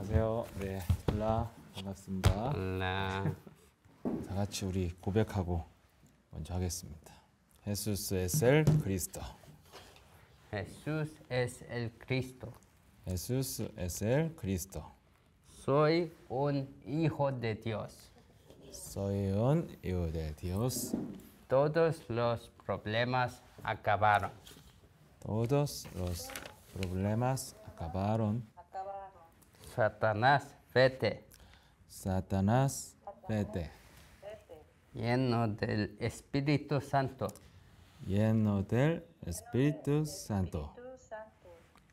안녕하세요. 네, 올라 반갑습니다. Hola. 다 같이 우리 고백하고 먼저 하겠습니다. Jesús es el Cristo. Jesús es el Cristo. Jesús es el Cristo. Soy un hijo de Dios. Soy un hijo de Dios. Todos los problemas acabaron. Todos los problemas acabaron. Satanás, vete. Satanás, vete. Lleno del Espíritu Santo. Lleno del Espíritu Santo.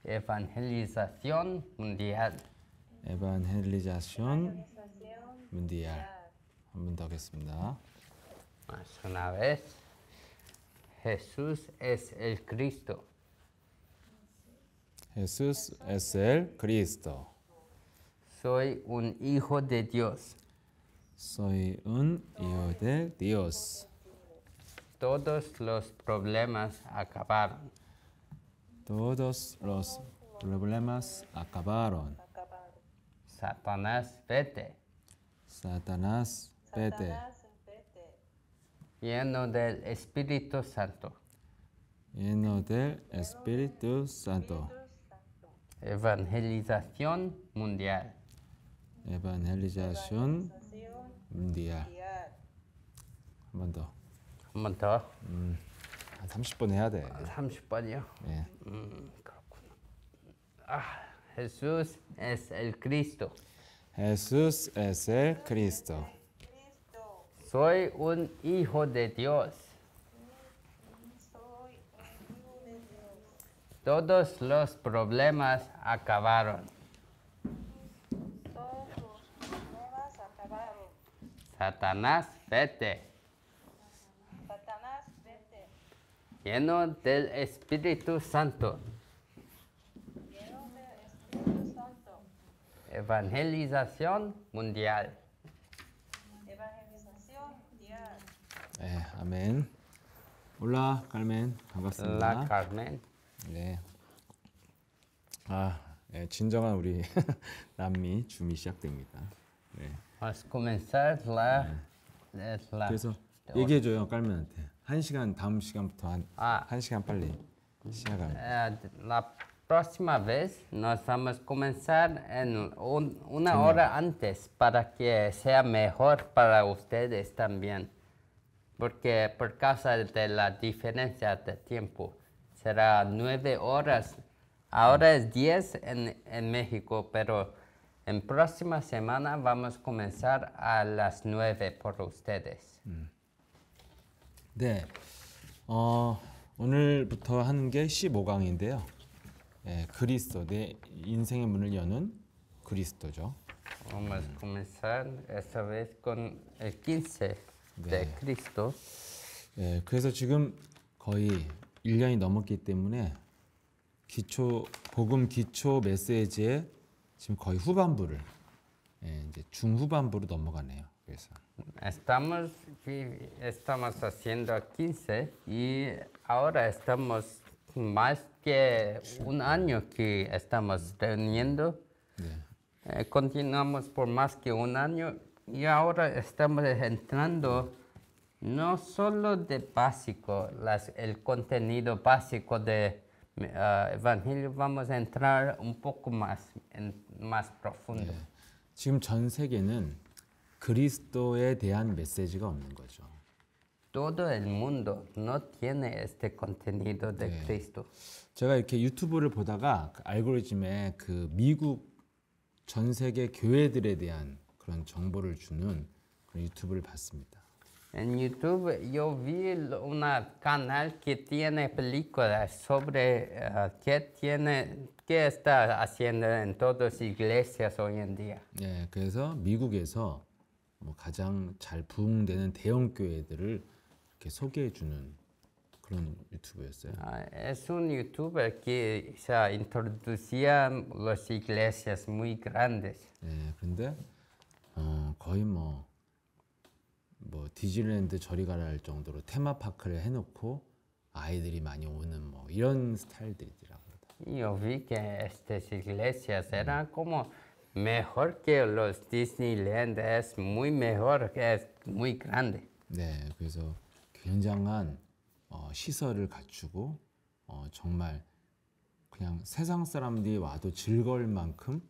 Evangelización mundial. Evangelización mundial. 한 번 더 하겠습니다. Más una vez. Jesús es el Cristo. Jesús es el Cristo. Soy un hijo de Dios. Soy un hijo de Dios. Todos los problemas acabaron. Todos los problemas acabaron. Satanás, vete. Satanás, vete. Lleno del Espíritu Santo. Lleno del Espíritu Santo. Evangelización mundial. Evangelización mundial. 한 번 더. 한 번 더. 한 30번 해야 돼. 30번이요? 네. 그렇구나. Jesús es el Cristo. Jesús es el Cristo. Soy un hijo de Dios. Todos los problemas acabaron. Satanás, vete. Lleno del Espíritu Santo. Evangelización mundial. 네, 아멘. 올라 칼멘 반갑습니다. La Carmen. 네. 네, 진정한 우리 남미 줌이 시작됩니다. 네. Vamos a comenzar la... 그래서 얘기해줘요 깔멘한테. 1시간 다음 시간부터 한 1시간 빨리 시작합니다. La próxima vez nos vamos a comenzar en una hora antes para que sea mejor para ustedes también. Porque por causa de la diferencia de tiempo será 9 horas. Ahora es 10 en México, pero en próxima semana vamos a comenzar a las 9 por ustedes. 네, 오늘부터 하는 게 15강인데요. 네, 그리스도, 내 인생의 문을 여는 그리스도죠. Vamos a comenzar esta vez con el 15 de Cristo. 네, 그래서 지금 거의 1년이 넘었기 때문에 복음 기초 메시지의 지금 거의 후반부를 이제 중후반부로 넘어가네요. 그래서 Estamos haciendo 15 y ahora estamos más que un año que estamos reuniendo. Continuamos por más que un año y ahora estamos entrando no solo de básico, el contenido básico de Evangelio, vamos a entrar un poco más, más profundo. 지금 전 세계는 그리스도에 대한 메시지가 없는 거죠. Todo el mundo no tiene este contenido de Cristo. 제가 이렇게 유튜브를 보다가 그 알고리즘에 그 미국 전 세계 교회들에 대한 그런 정보를 주는 그런 유튜브를 봤습니다. En YouTube yo vi un canal que tiene películas sobre qué está haciendo en todas las iglesias hoy en día. 네, 그래서 미국에서 뭐 가장 잘 부흥되는 대형 교회들을 이렇게 소개해 주는 그런 유튜브였어요. Es un youtuber que se introducía las iglesias muy grandes. 네, 그런데 거의 뭐 디즈니랜드 저리 가라 할 정도로 테마파크를 해놓고 아이들이 많이 오는 뭐 이런 스타일들이더라고요. Yo vi que estas iglesias eran como mejor que los Disneyland, es muy mejor, es muy grande. 네, 그래서 굉장한 시설을 갖추고 정말 그냥 세상 사람들이 와도 즐거울 만큼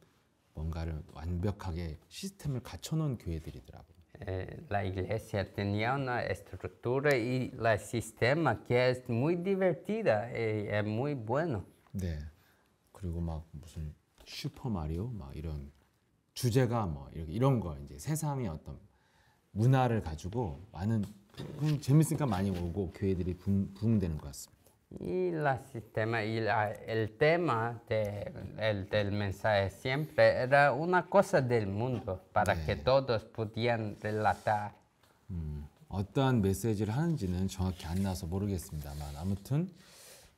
뭔가를 완벽하게 시스템을 갖춰놓은 교회들이더라고요. La iglesia tenía una estructura y el sistema que es muy divertida y es muy bueno. 네, 그리고 막 무슨 슈퍼 마리오 막 이런 주제가 뭐 이런 거 이제 세상의 어떤 문화를 가지고 많은 재밌으니까 많이 오고 교회들이 부흥되는 것 같습니다. Y el tema del mensaje siempre era una cosa del mundo para que todos pudieran relatar. 어떠한 메시지를 하는지는 정확히 안 나서 모르겠습니다만 아무튼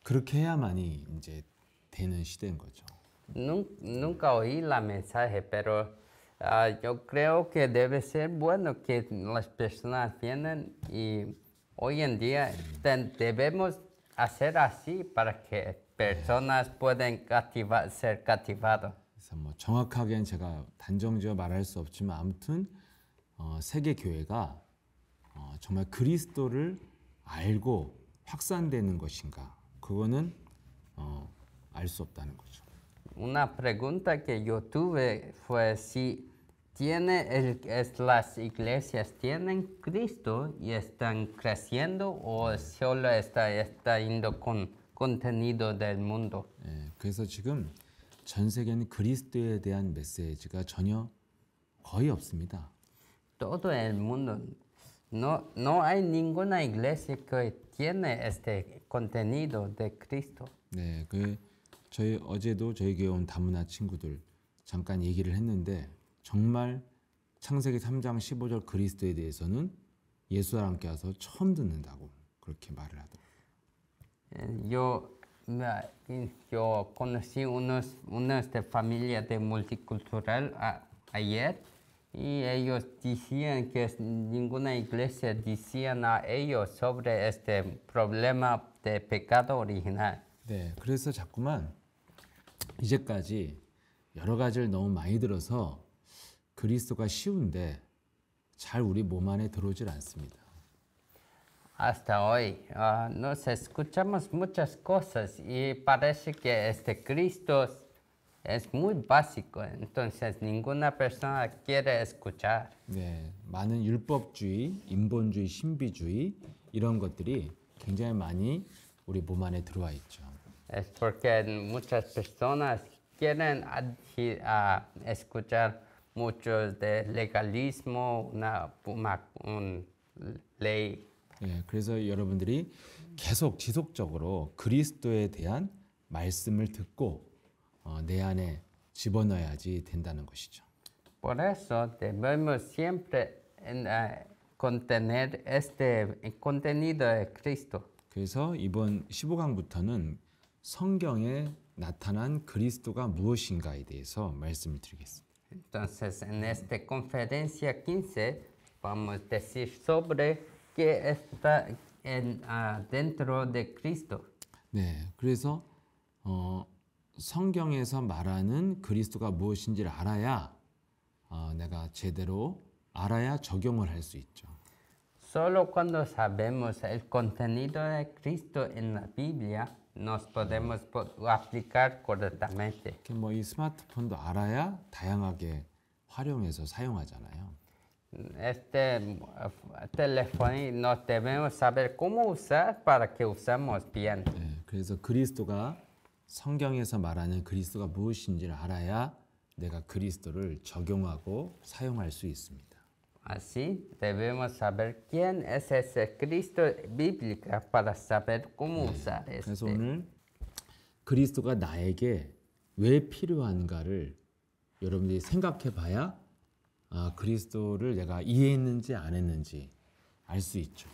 그렇게 해야만이 이제 되는 시대인 거죠. Nunca oí la mensaje, pero yo creo que debe ser bueno que las personas vienen y hoy en día debemos hacer así para que personas puedan ser cativadas. 그래서 뭐 정확하게는 제가 단정지어 말할 수 없지만 아무튼 세계 교회가 정말 그리스도를 알고 확산되는 것인가 그거는 알 수 없다는 거죠. Una pregunta que yo tuve fue si las iglesias tienen Cristo y están creciendo o solo está yendo con contenido del mundo. 예, 그래서 지금 전 세계는 그리스도에 대한 메시지가 전혀 거의 없습니다. Todo el mundo, no hay ninguna iglesia que tiene este contenido de Cristo. 네, 어제도 저희 교회 온 다문화 친구들 잠깐 얘기를 했는데 정말 창세기 3장 15절 그리스도에 대해서는 예수와 함께 와서 처음 듣는다고 그렇게 말을 하더라고요. Yo conocí unos de familia de multicultural ayer y ellos decían que ninguna iglesia decían a ellos sobre este problema de pecado original. 네, 그래서 자꾸만 이제까지 여러 가지를 너무 많이 들어서 그리스도가 쉬운데 잘 우리 몸 안에 들어오질 않습니다. Hasta hoy nos escuchamos muchas cosas y parece que este Cristo es muy básico, entonces ninguna persona quiere escuchar. 네, 많은 율법주의, 인본주의, 신비주의 이런 것들이 굉장히 많이 우리 몸 안에 들어와 있죠. Es porque muchas personas quieren escuchar muchos de legalismo, una ley. 예, 그래서 여러분들이 계속 지속적으로 그리스도에 대한 말씀을 듣고 내 안에 집어넣어야지 된다는 것이죠. Por eso debemos siempre contener este contenido de Cristo. 그래서 이번 15강부터는 성경에 나타난 그리스도가 무엇인가에 대해서 말씀을 드리겠습니다. Entonces, en esta conferencia 15 vamos a decir sobre qué está dentro de Cristo. 네, 그래서 성경에서 말하는 그리스도가 무엇인지를 알아야 내가 제대로 알아야 적용을 할 수 있죠. Solo cuando sabemos el contenido de Cristo en la Biblia, nos podemos aplicar correctamente. 이 스마트폰도 알아야 다양하게 활용해서 사용하잖아요. Este teléfono nos debemos saber cómo usar para que usemos bien. 네, 그래서 그리스도가 성경에서 말하는 그리스도가 무엇인지를 알아야 내가 그리스도를 적용하고 사용할 수 있습니다. Así debemos saber quién es ese Cristo bíblico para saber cómo usar 그래서 este. 오늘 그리스도가 나에게 왜 필요한가를 여러분들이 생각해 봐야 그리스도를 내가 이해했는지 안 했는지 알 수 있죠.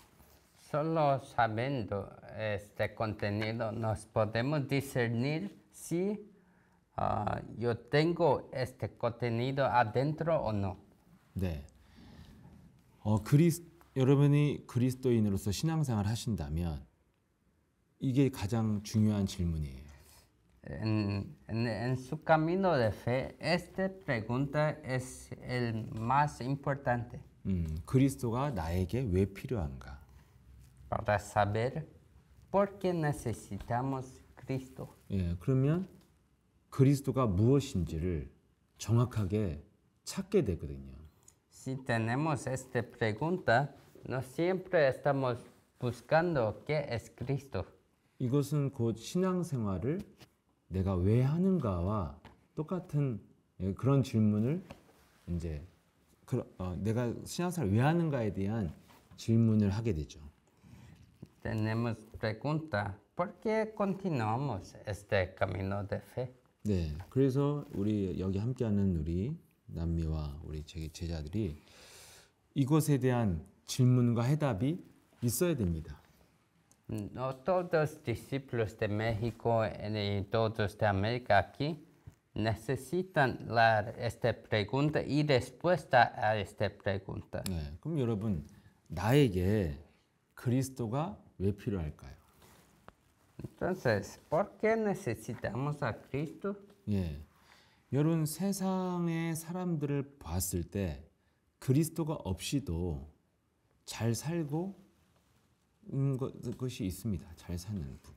Solo sabiendo este contenido nos podemos discernir si yo tengo este contenido adentro o no. 네. 여러분이 그리스도인으로서 신앙생활 하신다면 이게 가장 중요한 질문이에요. en su camino de fe, esta pregunta es el más importante 그리스도가 나에게 왜 필요한가? para saber por qué necesitamos Cristo. 예, 그러면 그리스도가 무엇인지를 정확하게 찾게 되거든요. Si tenemos esta pregunta, no siempre estamos buscando qué es Cristo. 이것은 곧 신앙생활을 내가 왜 하는가와 똑같은 그런 질문을 이제 내가 신앙생활을 왜 하는가에 대한 질문을 하게 되죠. Tenemos pregunta, ¿por qué continuamos este camino de fe? 네, 그래서 우리 여기 함께하는 우리 남미와 우리 제자들이 이것에 대한 질문과 해답이 있어야 됩니다. No todos los discípulos de México y todos de América aquí necesitan esta pregunta y respuesta a esta pregunta. 네, 그럼 여러분 나에게 그리스도가 왜 필요할까요? Entonces, ¿por qué necesitamos a Cristo? 예, 여러분 세상의 사람들을 봤을 때 그리스도가 없이도 잘 살고 것이 있습니다. 잘 사는 분.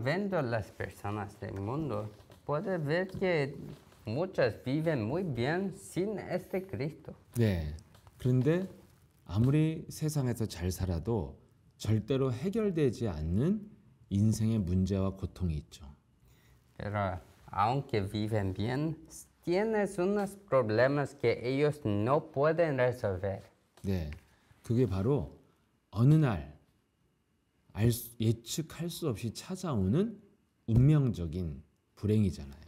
Viendo las personas del mundo, puede ver que muchas viven muy bien sin este Cristo. 네, 그런데 아무리 세상에서 잘 살아도 절대로 해결되지 않는 인생의 문제와 고통이 있죠. Pero aunque viven bien, tienes unos problemas que ellos no pueden resolver. 네, 그게 바로 어느 날 예측할 수 없이 찾아오는 운명적인 불행이잖아요.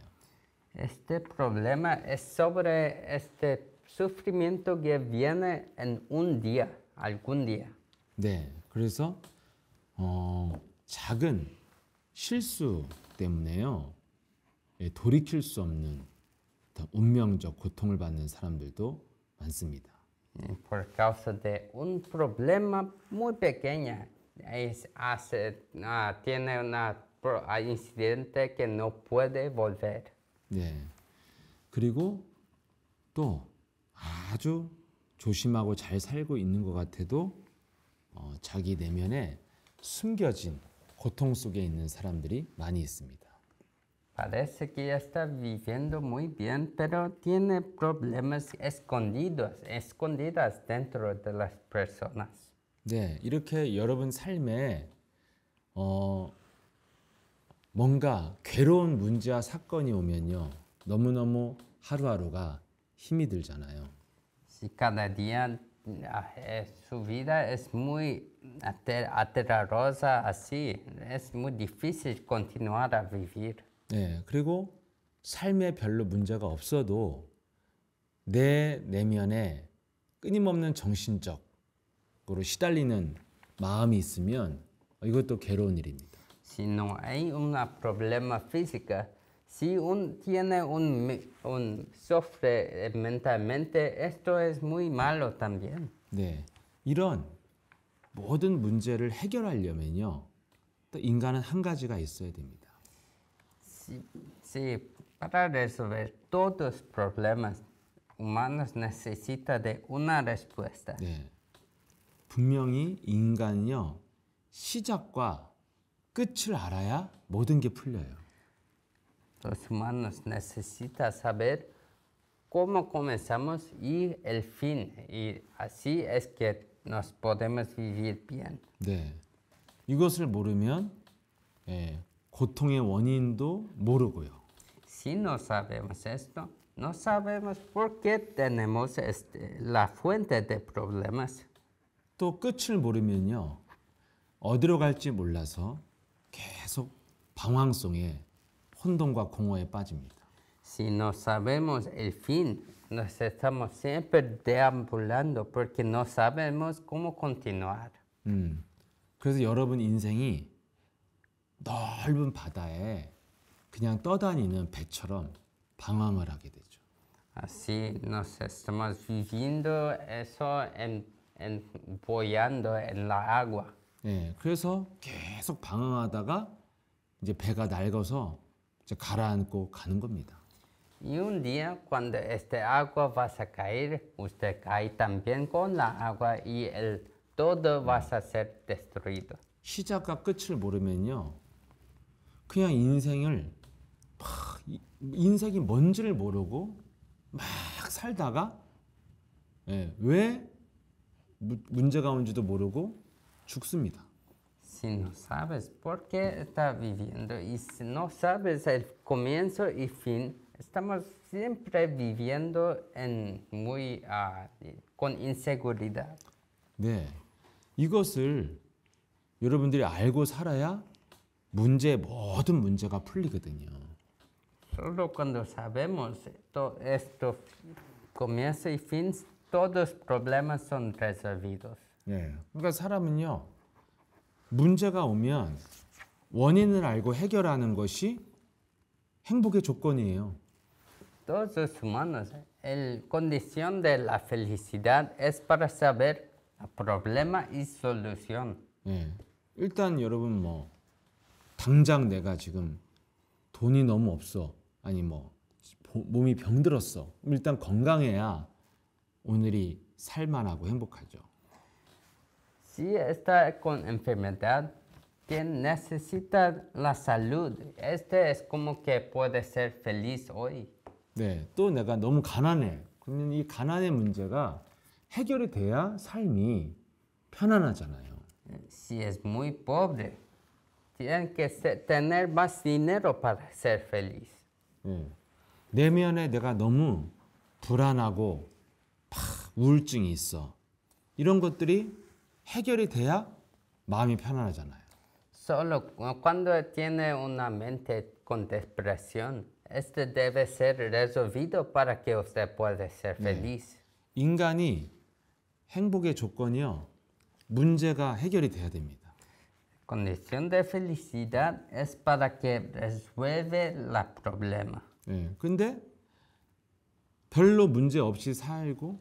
Este problema es sobre este sufrimiento que viene en un día, algún día. 네, 그래서 작은 실수 때문에요, 돌이킬 수 없는 운명적 고통을 받는 사람들도 많습니다. Por causa de un problema muy pequeño, tiene un incidente que no puede volver. 네, 그리고 또 아주 조심하고 잘 살고 있는 것 같아도 자기 내면에 숨겨진 고통 속에 있는 사람들이 많이 있습니다. Parece que ya está viviendo muy bien, pero tiene problemas escondidas dentro de las personas. 네, 이렇게 여러분 삶에 뭔가 괴로운 문제와 사건이 오면요, 너무너무 하루하루가 힘이 들잖아요. Si cada día su vida es muy aterradora así, es muy difícil continuar a vivir. 네, 그리고 삶에 별로 문제가 없어도 내 내면에 끊임없는 정신적으로 시달리는 마음이 있으면 이것도 괴로운 일입니다. Si no hay un problema físico, si tiene un sufre mentalmente, esto es muy malo también. 네, 이런 모든 문제를 해결하려면요, 또 인간은 한 가지가 있어야 됩니다. Si para resolver todos los problemas humanos necesita de una respuesta. 네, 분명히 인간은요, 시작과 끝을 알아야 모든 게 풀려요. Los humanos necesitan saber cómo comenzamos y el fin, y así es que nos podemos vivir bien. 네, 이것을 모르면 고통의 원인도 모르고요. Si no sabemos esto, no sabemos por qué tenemos la fuente de problemas. 또 끝을 모르면요, 어디로 갈지 몰라서 계속 방황 속에 혼돈과 공허에 빠집니다. Si no sabemos el fin, nos estamos siempre deambulando porque no sabemos cómo continuar. 그래서 여러분 인생이 넓은 바다에 그냥 떠다니는 배처럼 방황을 하게 되죠. Así nos estamos viviendo eso boyando en la agua. 네, 그래서 계속 방황하다가 이제 배가 낡아서 이제 가라앉고 가는 겁니다. Y un día, cuando este agua va a caer, usted cae también con la agua y el todo va a ser destruido. 시작과 끝을 모르면요, 그냥 인생을 인생이 뭔지를 모르고 막 살다가 왜 문제가 온지도 모르고 죽습니다. Si no sabes por qué estás viviendo y si no sabes el comienzo y fin, estamos siempre viviendo con inseguridad. 네, 이것을 여러분들이 알고 살아야 모든 문제가 풀리거든요. Solo cuando sabemos todo esto, comienzo y fin, todos los problemas son resolvidos. 네, 그러니까 사람은요, 문제가 오면 원인을 알고 해결하는 것이 행복의 조건이에요. Todos los humanos, la condición de la felicidad es para saber el problema y solución. 예, 일단 여러분 당장 내가 지금 돈이 너무 없어, 아니 몸이 병들었어. 일단 건강해야 오늘이 살만하고 행복하죠. Si está con enfermedad, necesita la salud. Este es como que puede ser feliz hoy. 네, 또 내가 너무 가난해. 그러면 이 가난의 문제가 해결이 돼야 삶이 편안하잖아요. Si es muy pobre, tiene que tener más dinero para ser feliz. 예, 내면에 내가 너무 불안하고 우울증이 있어. 이런 것들이 해결이 돼야 마음이 편안하잖아요. Solo cuando tiene una mente con depresión, este debe ser resolvido para que usted pueda ser feliz. 인간이 행복의 조건이요, 문제가 해결이 돼야 됩니다. Condición de felicidad es para que resuelve el problema. 예, 근데 별로 문제 없이 살고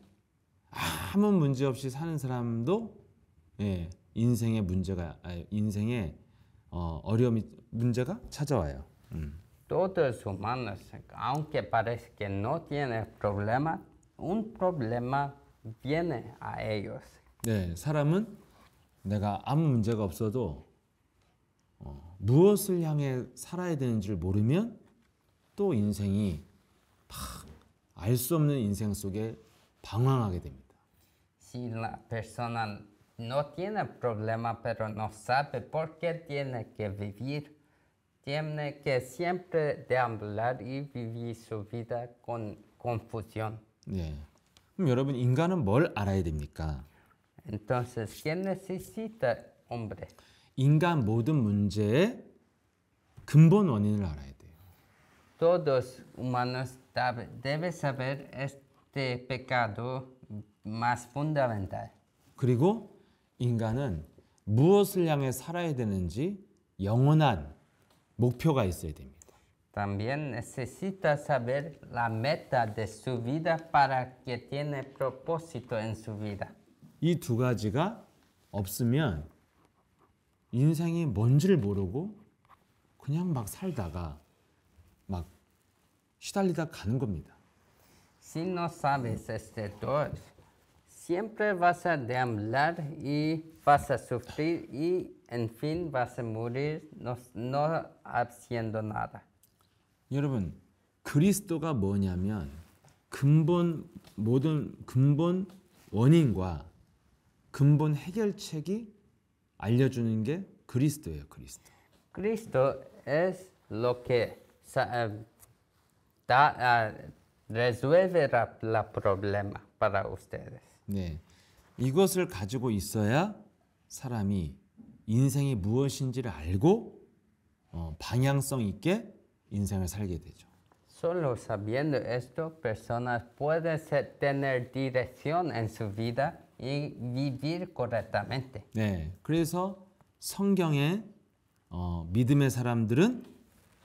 아무 문제 없이 사는 사람도 인생의 문제가 찾아와요. Todos los humanos, aunque parece que no tienen problema, un problema viene a ellos. 네, 사람은 내가 아무 문제가 없어도 무엇을 향해 살아야 되는지를 모르면 또 인생이 알 수 없는 인생 속에 방황하게 됩니다. Si la persona no tiene problema, pero no sabe por qué tiene que vivir, tiene que siempre deambular y vivir su vida con confusión. 네, 그럼 여러분 인간은 뭘 알아야 됩니까? Entonces, ¿qué necesita hombre? 인간 모든 문제의 근본 원인을 알아야 돼요. Todos humanos deben saber este pecado más fundamental. 그리고 인간은 무엇을 향해 살아야 되는지 영원한 목표가 있어야 됩니다. También necesita saber la meta de su vida para que tiene propósito en su vida. 이 두 가지가 없으면 인생이 뭔지를 모르고 그냥 막 살다가 막 시달리다 가는 겁니다. Si no sabes estos dos, siempre vas a deambular y vas a sufrir y en fin vas a morir no haciendo nada. 여러분, 그리스도가 뭐냐면 모든 근본 원인과 근본 해결책이 알려주는 게 그리스도예요, 그리스도. Cristo es lo que resuelve el problema para ustedes. 네, 이것을 가지고 있어야 사람이 인생이 무엇인지를 알고 방향성 있게 인생을 살게 되죠. Solo sabiendo esto, personas pueden tener dirección en su vida y vivir correctamente. 네, 그래서 성경의 믿음의 사람들은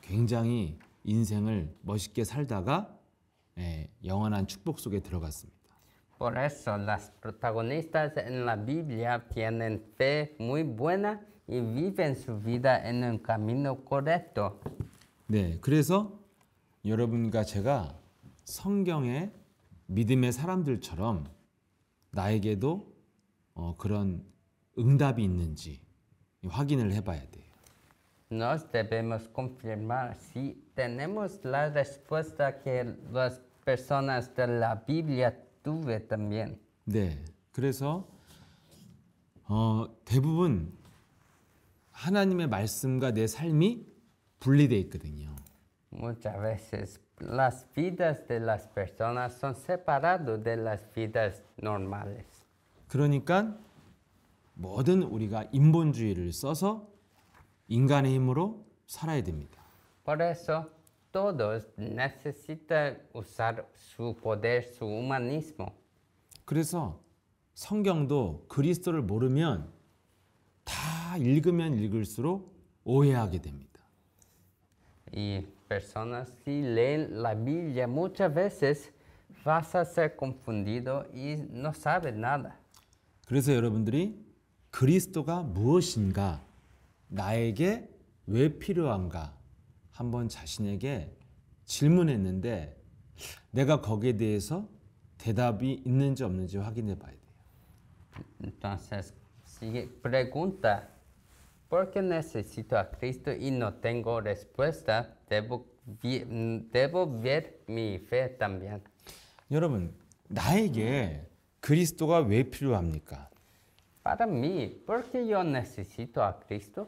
굉장히 인생을 멋있게 살다가 영원한 축복 속에 들어갔습니다. Por eso, las protagonistas en la Biblia tienen fe muy buena y viven su vida en un camino correcto. 네, 그래서 여러분과 제가 성경의 믿음의 사람들처럼 나에게도 그런 응답이 있는지 확인을 해봐야 돼요. Nos debemos confirmar si tenemos la respuesta que las personas de la Biblia tuve también. 네, 그래서 대부분 하나님의 말씀과 내 삶이 분리되어 있거든요. Muchas veces las vidas de las personas son separadas de las vidas normales. 그러니까 뭐든 우리가 인본주의를 써서 인간의 힘으로 살아야 됩니다. Por eso, todos necesitan usar su poder, su humanismo. 그래서 성경도 그리스도를 모르면 다 읽으면 읽을수록 오해하게 됩니다. Y personas si leen la Biblia muchas veces vas a ser confundido y no sabes nada. 그래서 여러분들이 그리스도가 무엇인가, 나에게 왜 필요한가 한번 자신에게 질문했는데 내가 거기에 대해서 대답이 있는지 없는지 확인해 봐야 돼요. Entonces, si pregunta, ¿por qué necesito a Cristo y no tengo respuesta? Debo ver mi fe también. 여러분, 나에게 그리스도가 왜 필요합니까? Para mí, ¿por qué yo necesito a Cristo?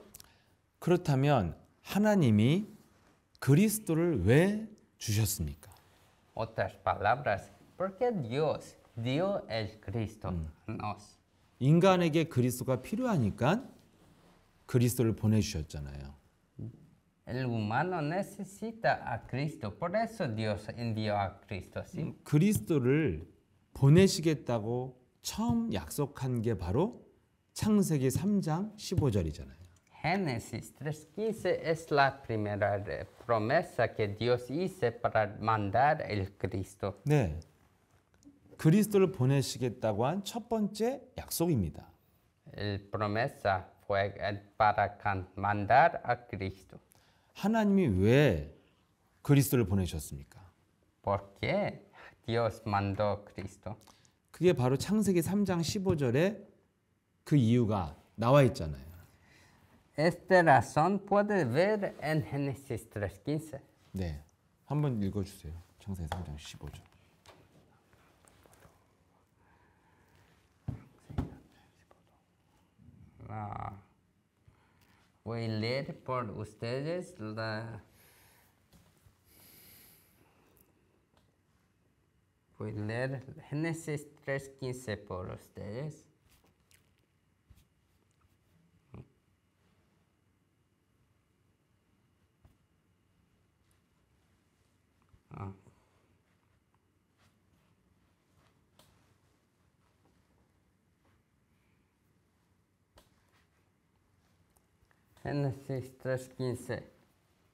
그렇다면 하나님이 그리스도를 왜 주셨습니까? Otras palabras, ¿por qué Dios dio el Cristo a nos? 인간에게 그리스도가 필요하니까 그리스도를 보내주셨잖아요. El humano necesita a Cristo, por eso Dios envió a Cristo, ¿sí? 그리스도를 보내시겠다고 처음 약속한 게 바로 창세기 3장 15절이잖아요. Génesis 3:15 es la primera promesa que Dios hizo para mandar el Cristo. 네, 그리스도를 보내시겠다고 한 첫 번째 약속입니다. El promesa fue para mandar a Cristo. 하나님이 왜 그리스도를 보내셨습니까? ¿Por qué Dios mandó Cristo? 그게 바로 창세기 3장 15절에 그 이유가 나와 있잖아요. Esta razón puede ver en Génesis 3:15. 네, 한번 읽어주세요. 창세기 3장 15절. Voy a leer por ustedes Voy a leer Génesis 3:15 por ustedes. Génesis 3:15.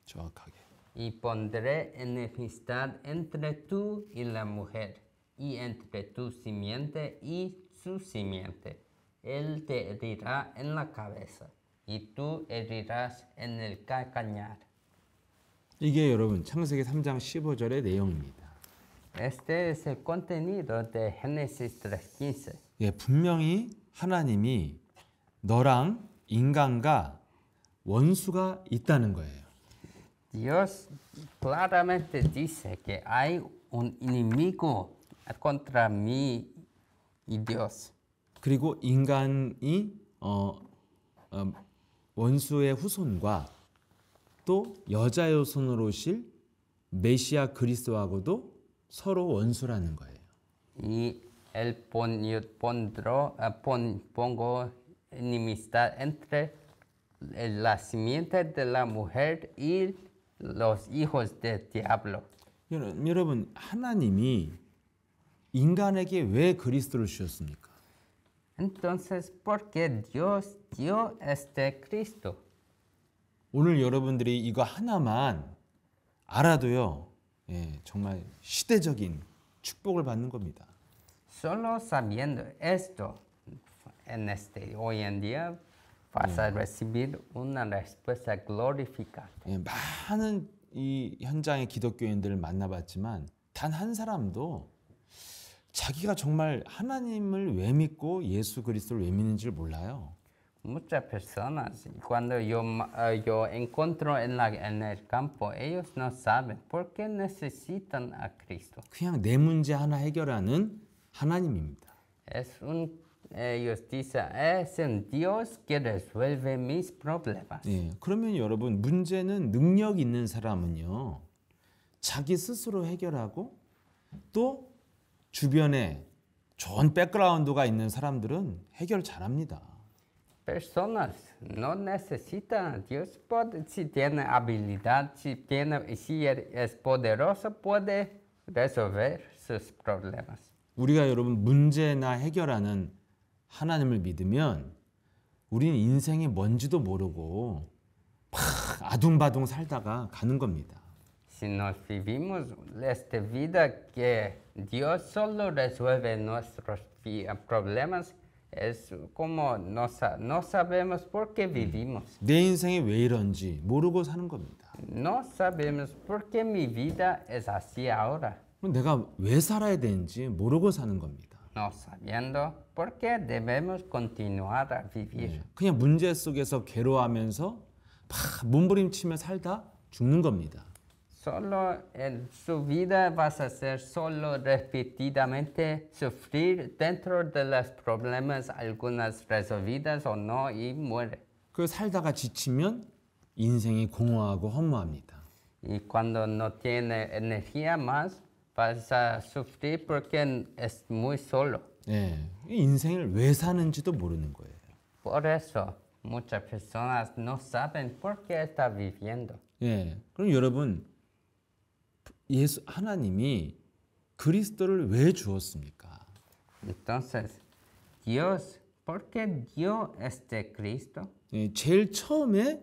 정확하게. Y pondré enemistad entre tú y la mujer, y entre tu simiente y su simiente. Él te herirá en la cabeza, y tú herirás en el calcañar. 이게 여러분 창세기 3장 15절의 내용입니다. Este es el contenido de Génesis 3:15. 예, 분명히 하나님이 너랑 인간과 원수가 있다는 거예요. Dios claramente dice que hay un enemigo contra mí y Dios. 그리고 인간이 원수의 후손과 또 여자의 손으로 오실 메시아 그리스도하고도 서로 원수라는 거예요. Y él pongo enemistad entre la simiente de la mujer y los hijos del diablo. 여러분, 하나님이 인간에게 왜 그리스도를 주셨습니까? Entonces, ¿por qué Dios dio este Cristo? 오늘 여러분들이 이거 하나만 알아도요, 예, 정말 시대적인 축복을 받는 겁니다. Solo sabiendo esto, hoy en día vas a recibir una respuesta glorificada. 예, 많은 이 현장의 기독교인들을 만나봤지만 단 한 sa람도 자기가 정말 하나님을 왜 믿고 예수 그리스도를 왜 믿는지를 몰라요. Muchas personas, cuando yo encuentro en el campo, ellos no saben por qué necesitan a Cristo. 그냥 내 문제 하나 해결하는 하나님입니다. Ellos dicen, es un Dios que resuelve mis problemas. 예, 그러면 여러분 문제는 능력 있는 사람은요 자기 스스로 해결하고 또 주변에 좋은 백그라운드가 있는 사람들은 해결 잘합니다. Personas no necesitan a Dios, si tiene habilidad, si es poderoso, puede resolver sus problemas. 우리가 여러분 문제나 해결하는 하나님을 믿으면 우리는 인생이 뭔지도 모르고 막 아둥바둥 살다가 가는 겁니다. Si nos vivimos esta vida que Dios solo resuelve nuestros problemas, es como no sabemos por qué vivimos. 내 인생이 왜 이런지 모르고 사는 겁니다. No sabemos por qué mi vida es así ahora. 그럼 내가 왜 살아야 되는지 모르고 사는 겁니다. No sabiendo por qué debemos continuar a vivir. 그냥 문제 속에서 괴로워하면서 막 몸부림치며 살다 죽는 겁니다. Solo en su vida vas a ser solo repetidamente sufrir dentro de los problemas, algunas resolvidas o no, y muere. 그 살다가 지치면 인생이 공허하고 허무합니다. Y cuando no tiene energía más, vas a sufrir porque es muy solo. 예, 인생을 왜 사는지도 모르는 거예요. Por eso muchas personas no saben por qué está viviendo. 예, 그럼 여러분 예수 하나님이 그리스도를 왜 주었습니까? Entonces, Dios, ¿por qué dio este Cristo? 예, 제일 처음에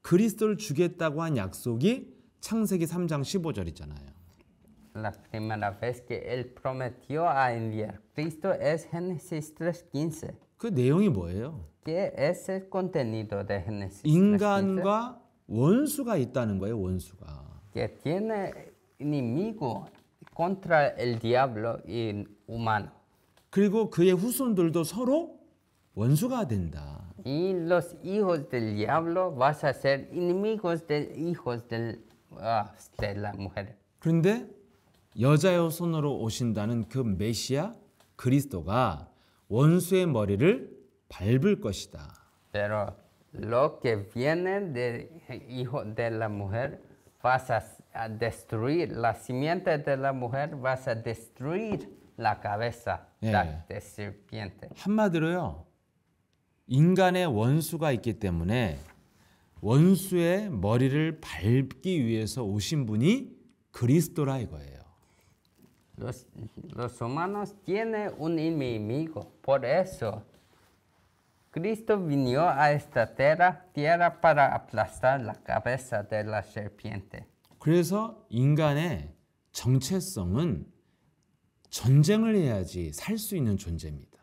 그리스도를 주겠다고 한 약속이 창세기 3장 15절이잖아요. La primera vez que Él prometió a enviar Cristo es Génesis 3:15. 그 내용이 뭐예요? ¿Qué es el contenido de Génesis 3:15? 인간과 원수가 있다는 거예요, 원수가. Que tiene enemigo contra el diablo y humano. 그리고 그의 후손들도 서로 원수가 된다. Y los hijos del diablo vas a ser enemigos de hijos de la mujer. 그런데 여자의 손으로 오신다는 그 메시아 그리스도가 원수의 머리를 밟을 것이다. Pero lo que viene del hijo de la mujer vas a destruir, la simiente de la mujer vas a destruir la cabeza de serpiente. 한마디로요. 인간의 원수가 있기 때문에 원수의 머리를 밟기 위해서 오신 분이 그리스도라 이거예요. Los humanos tienen un enemigo, por eso Cristo vino a esta tierra para aplastar la cabeza de la serpiente. 그래서 인간의 정체성은 전쟁을 해야지 살 수 있는 존재입니다.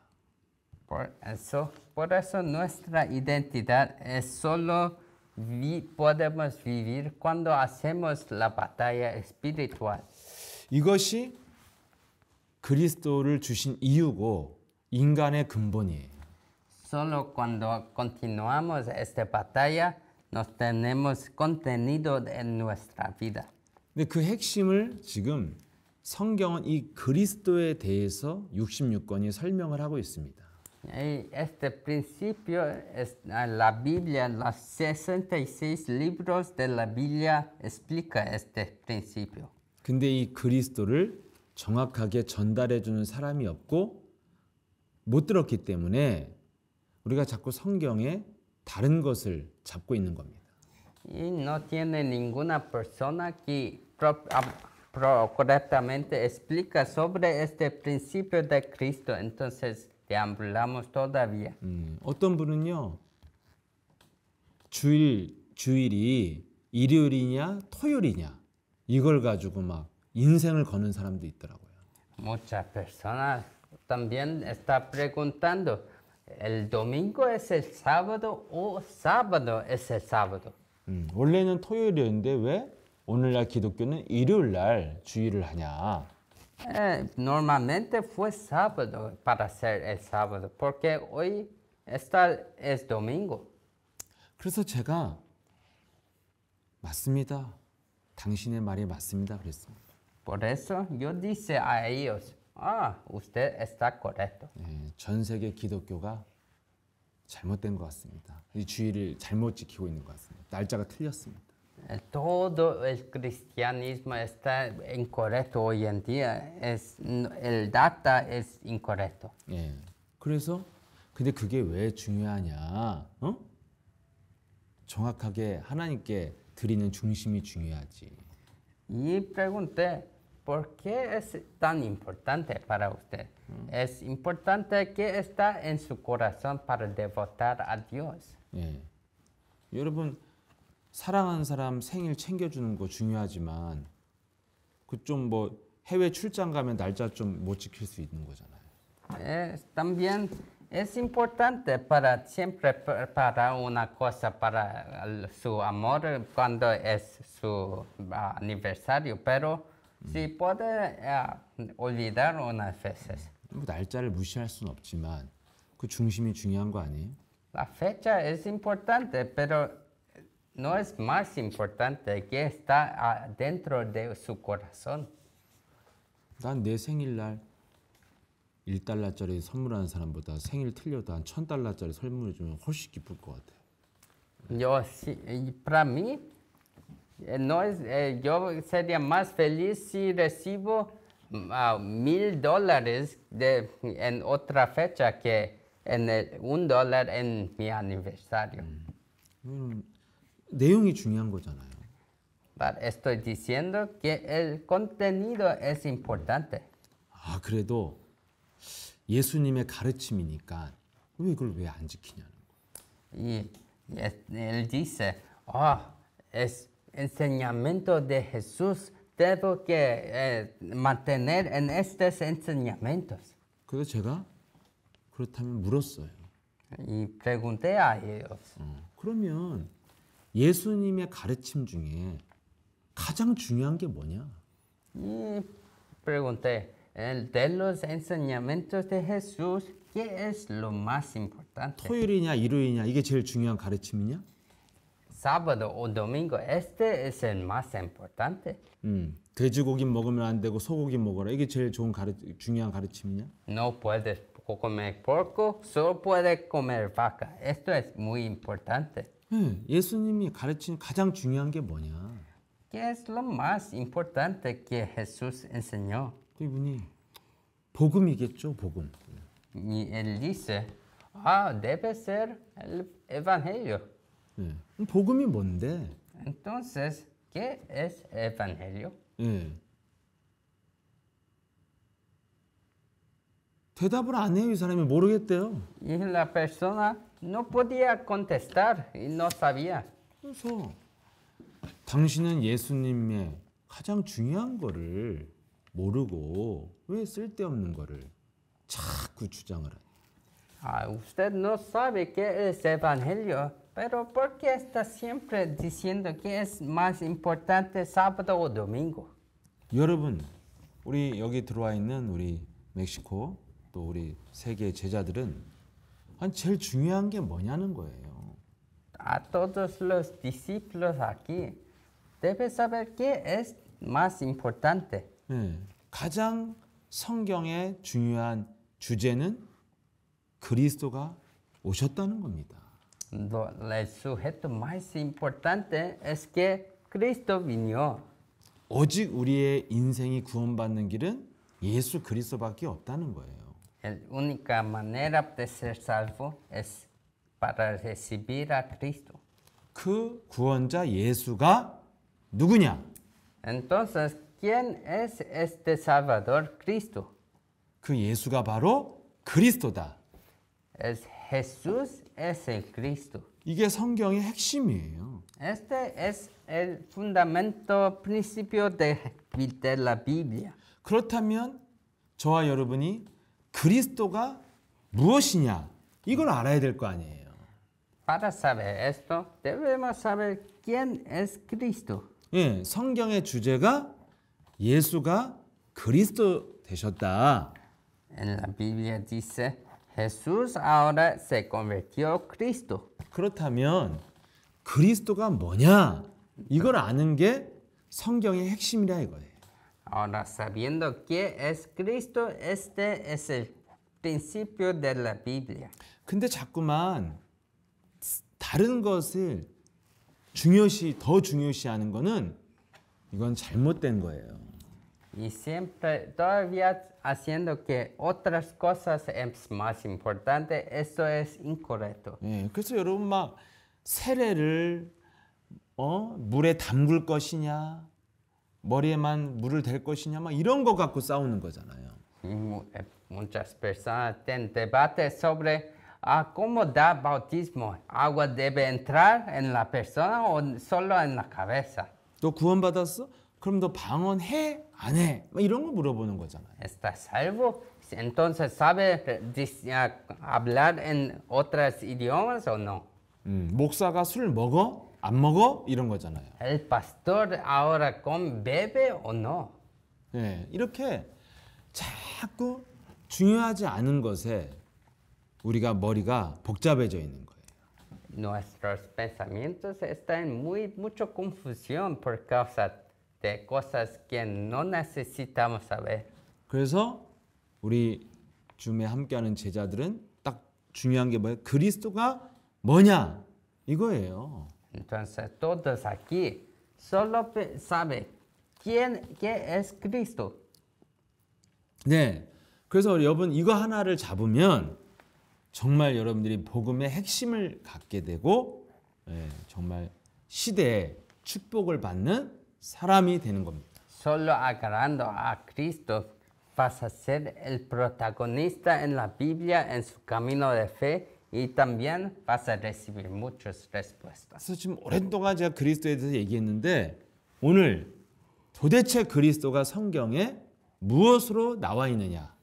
Por eso nuestra identidad es solo podemos vivir cuando hacemos la batalla espiritual. 이것이 그리스도를 주신 이유고 인간의 근본이에요. Solo cuando continuamos esta batalla nos tenemos contenido en nuestra vida. 근데 그 핵심을 지금 성경은 이 그리스도에 대해서 66권이 설명을 하고 있습니다. Este principio es la Biblia, los 66 libros de la Biblia explica este principio. 근데 이 그리스도를 정확하게 전달해 주는 사람이 없고 못 들었기 때문에 우리가 자꾸 성경에 다른 것을 잡고 있는 겁니다. Y no tiene ninguna persona que correctamente explica sobre este principio de Cristo, entonces deambulamos todavía. 어떤 분은요 주일이 일요일이냐 토요일이냐 이걸 가지고 막 인생을 거는 사람도 있더라고요. Muchas personas también están preguntando, ¿el domingo es el sábado o sábado es el sábado? 원래는 토요일이었는데 왜 오늘날 기독교는 일요일 날 주일을 하냐? Normalmente fue sábado para hacer el sábado, porque hoy es domingo. 그래서 제가 맞습니다. 당신의 말이 맞습니다. 그랬습니다. Por eso yo dije a ellos, usted está correcto. 예, 전 세계 기독교가 잘못된 것 같습니다. 이 주일을 잘못 지키고 있는 것 같습니다. 날짜가 틀렸습니다. Todo el cristianismo está incorrecto hoy en día. El data es incorrecto. 예. 그래서 근데 그게 왜 중요하냐? 정확하게 하나님께 드리는 중심이 중요하지. Y pregunté, ¿por qué es tan importante para usted? Es importante que está en su corazón para devotar a Dios. 예. 여러분 사랑하는 사람 생일 챙겨주는 거 중요하지만 그 좀 뭐 해외 출장 가면 날짜 좀 못 지킬 수 있는 거잖아요. También es importante para siempre preparar una cosa para su amor cuando es su aniversario, pero si puede olvidar unas veces. 뭐 날짜를 무시할 수는 없지만 그 중심이 중요한 거 아니에요? La fecha es importante, pero no es más importante que está dentro de su corazón. 난 내 생일날 1달러짜리 선물하는 사람보다 생일 틀려도 한 1000달러짜리 선물을 주면 훨씬 기쁠 것 같아요. Para mí, yo sería más feliz si recibo $1000 en otra fecha que en $1 en mi aniversario. 내용이 중요한 거잖아요. But estoy diciendo que el contenido es importante. 아 그래도 예수님의 가르침이니까 왜 이걸 왜 안 지키냐는 거. Y él dice, es enseñamiento de Jesús, tengo que mantener en estos enseñamientos. 그래서 제가 그렇다면 물었어요. Y pregunté a ellos, 그러면 예수님의 가르침 중에 가장 중요한 게 뭐냐? y pregunté, de los enseñamientos de Jesús, ¿qué es lo más importante? 토요일이냐 일요일이냐 이게 제일 중요한 가르침이냐? Sábado o domingo, este es el más importante. 돼지고기 먹으면 안 되고 소고기 먹어라. 이게 제일 중요한 가르침이냐? No puedes comer porco, solo puedes comer vaca. Esto es muy importante. 네, 예수님이 가르친 가장 중요한 게 뭐냐? ¿Qué es lo más importante que Jesús enseñó? 이분이 복음이겠죠, 복음. Y él dice, debe ser el evangelio. 네. 복음이 뭔데? Entonces, ¿qué es evangelio? 네. 대답을 안 해요, 이 사람이 모르겠대요. Y la persona no podía contestar y no sabía. 그래서 당신은 예수님의 가장 중요한 거를 모르고 왜 쓸데없는 거를 자꾸 주장을 하냐. Usted no sabe qué es evangelio, pero ¿por qué está siempre diciendo que es más importante sábado o domingo? 여러분, 우리 여기 들어와 있는 우리 멕시코 또 우리 세계 제자들은 제일 중요한 게 뭐냐는 거예요. A todos los discípulos aquí, debe saber qué es más importante. 네, 가장 성경의 중요한 주제는 그리스도가 오셨다는 겁니다. El sujeto más importante es que Cristo vino. 오직 우리의 인생이 구원받는 길은 예수 그리스도밖에 없다는 거예요. La única manera de ser salvo es para recibir a Cristo. 그 구원자 예수가 누구냐? Entonces, ¿quién es este Salvador Cristo? 그 예수가 바로 그리스도다. Es Jesús es el Cristo. 이게 성경의 핵심이에요. Este es el fundamento principio de la Biblia. 그렇다면 저와 여러분이 그리스도가 무엇이냐 이걸 알아야 될 거 아니에요. Para saber esto, debemos saber quién es Cristo. 예, 성경의 주제가 예수가 그리스도 되셨다. En la Biblia dice, Jesús ahora se convirtió a Cristo. 그렇다면 그리스도가 뭐냐? 이걸 아는 게 성경의 핵심이라 이거예요. Ahora, sabiendo qué es Cristo, este es el principio de la Biblia. 근데 자꾸만 다른 것을 더 중요시하는 거는 이건 잘못된 거예요. Y siempre, todavía haciendo que otras cosas es más importante, eso es incorrecto. 예, 그래서 여러분 막 세례를 물에 담글 것이냐, 머리에만 물을 댈 것이냐, 막 이런 거 갖고 싸우는 거잖아요. Muchas personas tienen debate sobre cómo dar bautismo. ¿Agua debe entrar en la persona o solo en la cabeza? 너 구원받았어? 그럼 너 방언해? 안 해? 막 이런 거 물어보는 거잖아요. ¿Estás salvo? Entonces, ¿sabe hablar en otros idiomas o no? 목사가 술 먹어? 안 먹어? 이런 거잖아요. ¿El pastor ahora bebe o no? 예, 이렇게 자꾸 중요하지 않은 것에 우리가 머리가 복잡해져 있는 거예요. Nuestros pensamientos están en mucha confusión por causa de cosas que no necesitamos saber. 그래서 우리 줌에 함께하는 제자들은 딱 중요한 게 뭐예요? 그리스도가 뭐냐? 이거예요. Entonces todos aquí solo saben qué es Cristo. 네. 그래서 여러분 이거 하나를 잡으면 정말 여러분들이 복음의 핵심을 갖게 되고 정말 시대에 축복을 받는 사람이 되는 겁니다. Solo agarrando a Cristo vas a ser el protagonista en la Biblia en su camino de fe y también vas a recibir muchas respuestas. 그래서 지금 오랫동안 제가 그리스도에 대해서 얘기했는데 오늘 도대체 그리스도가 성경에 무엇으로 나와 있느냐?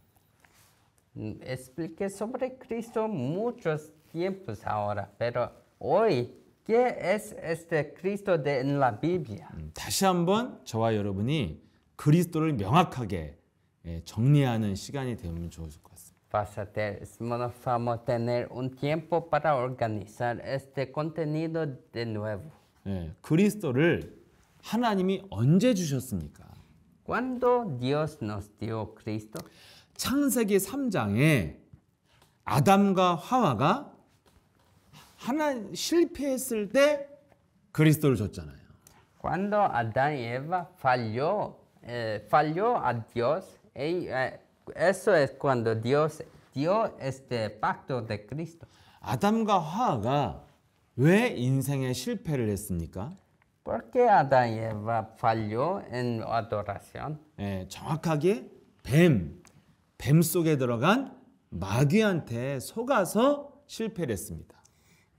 Expliqué sobre Cristo muchos tiempos ahora, pero hoy, ¿qué es este Cristo en la Biblia? 다시 한번 저와 여러분이 그리스도를 명확하게 정리하는 시간이 되면 좋을 것 같습니다. Vamos a tener un tiempo para organizar este contenido de nuevo. 그리스도를 하나님이 언제 주셨습니까? ¿Cuándo Dios nos dio Cristo? 창세기 3장에 아담과 하와가 실패했을 때 그리스도를 줬잖아요. Cuando Adán y Eva falló a Dios, eso es cuando Dios dio este pacto de Cristo. 아담과 하와가 왜 인생에 실패를 했습니까? ¿Por qué Adán y Eva falló en adoración? 정확하게 뱀 속에 들어간 마귀한테 속아서 실패를 했습니다.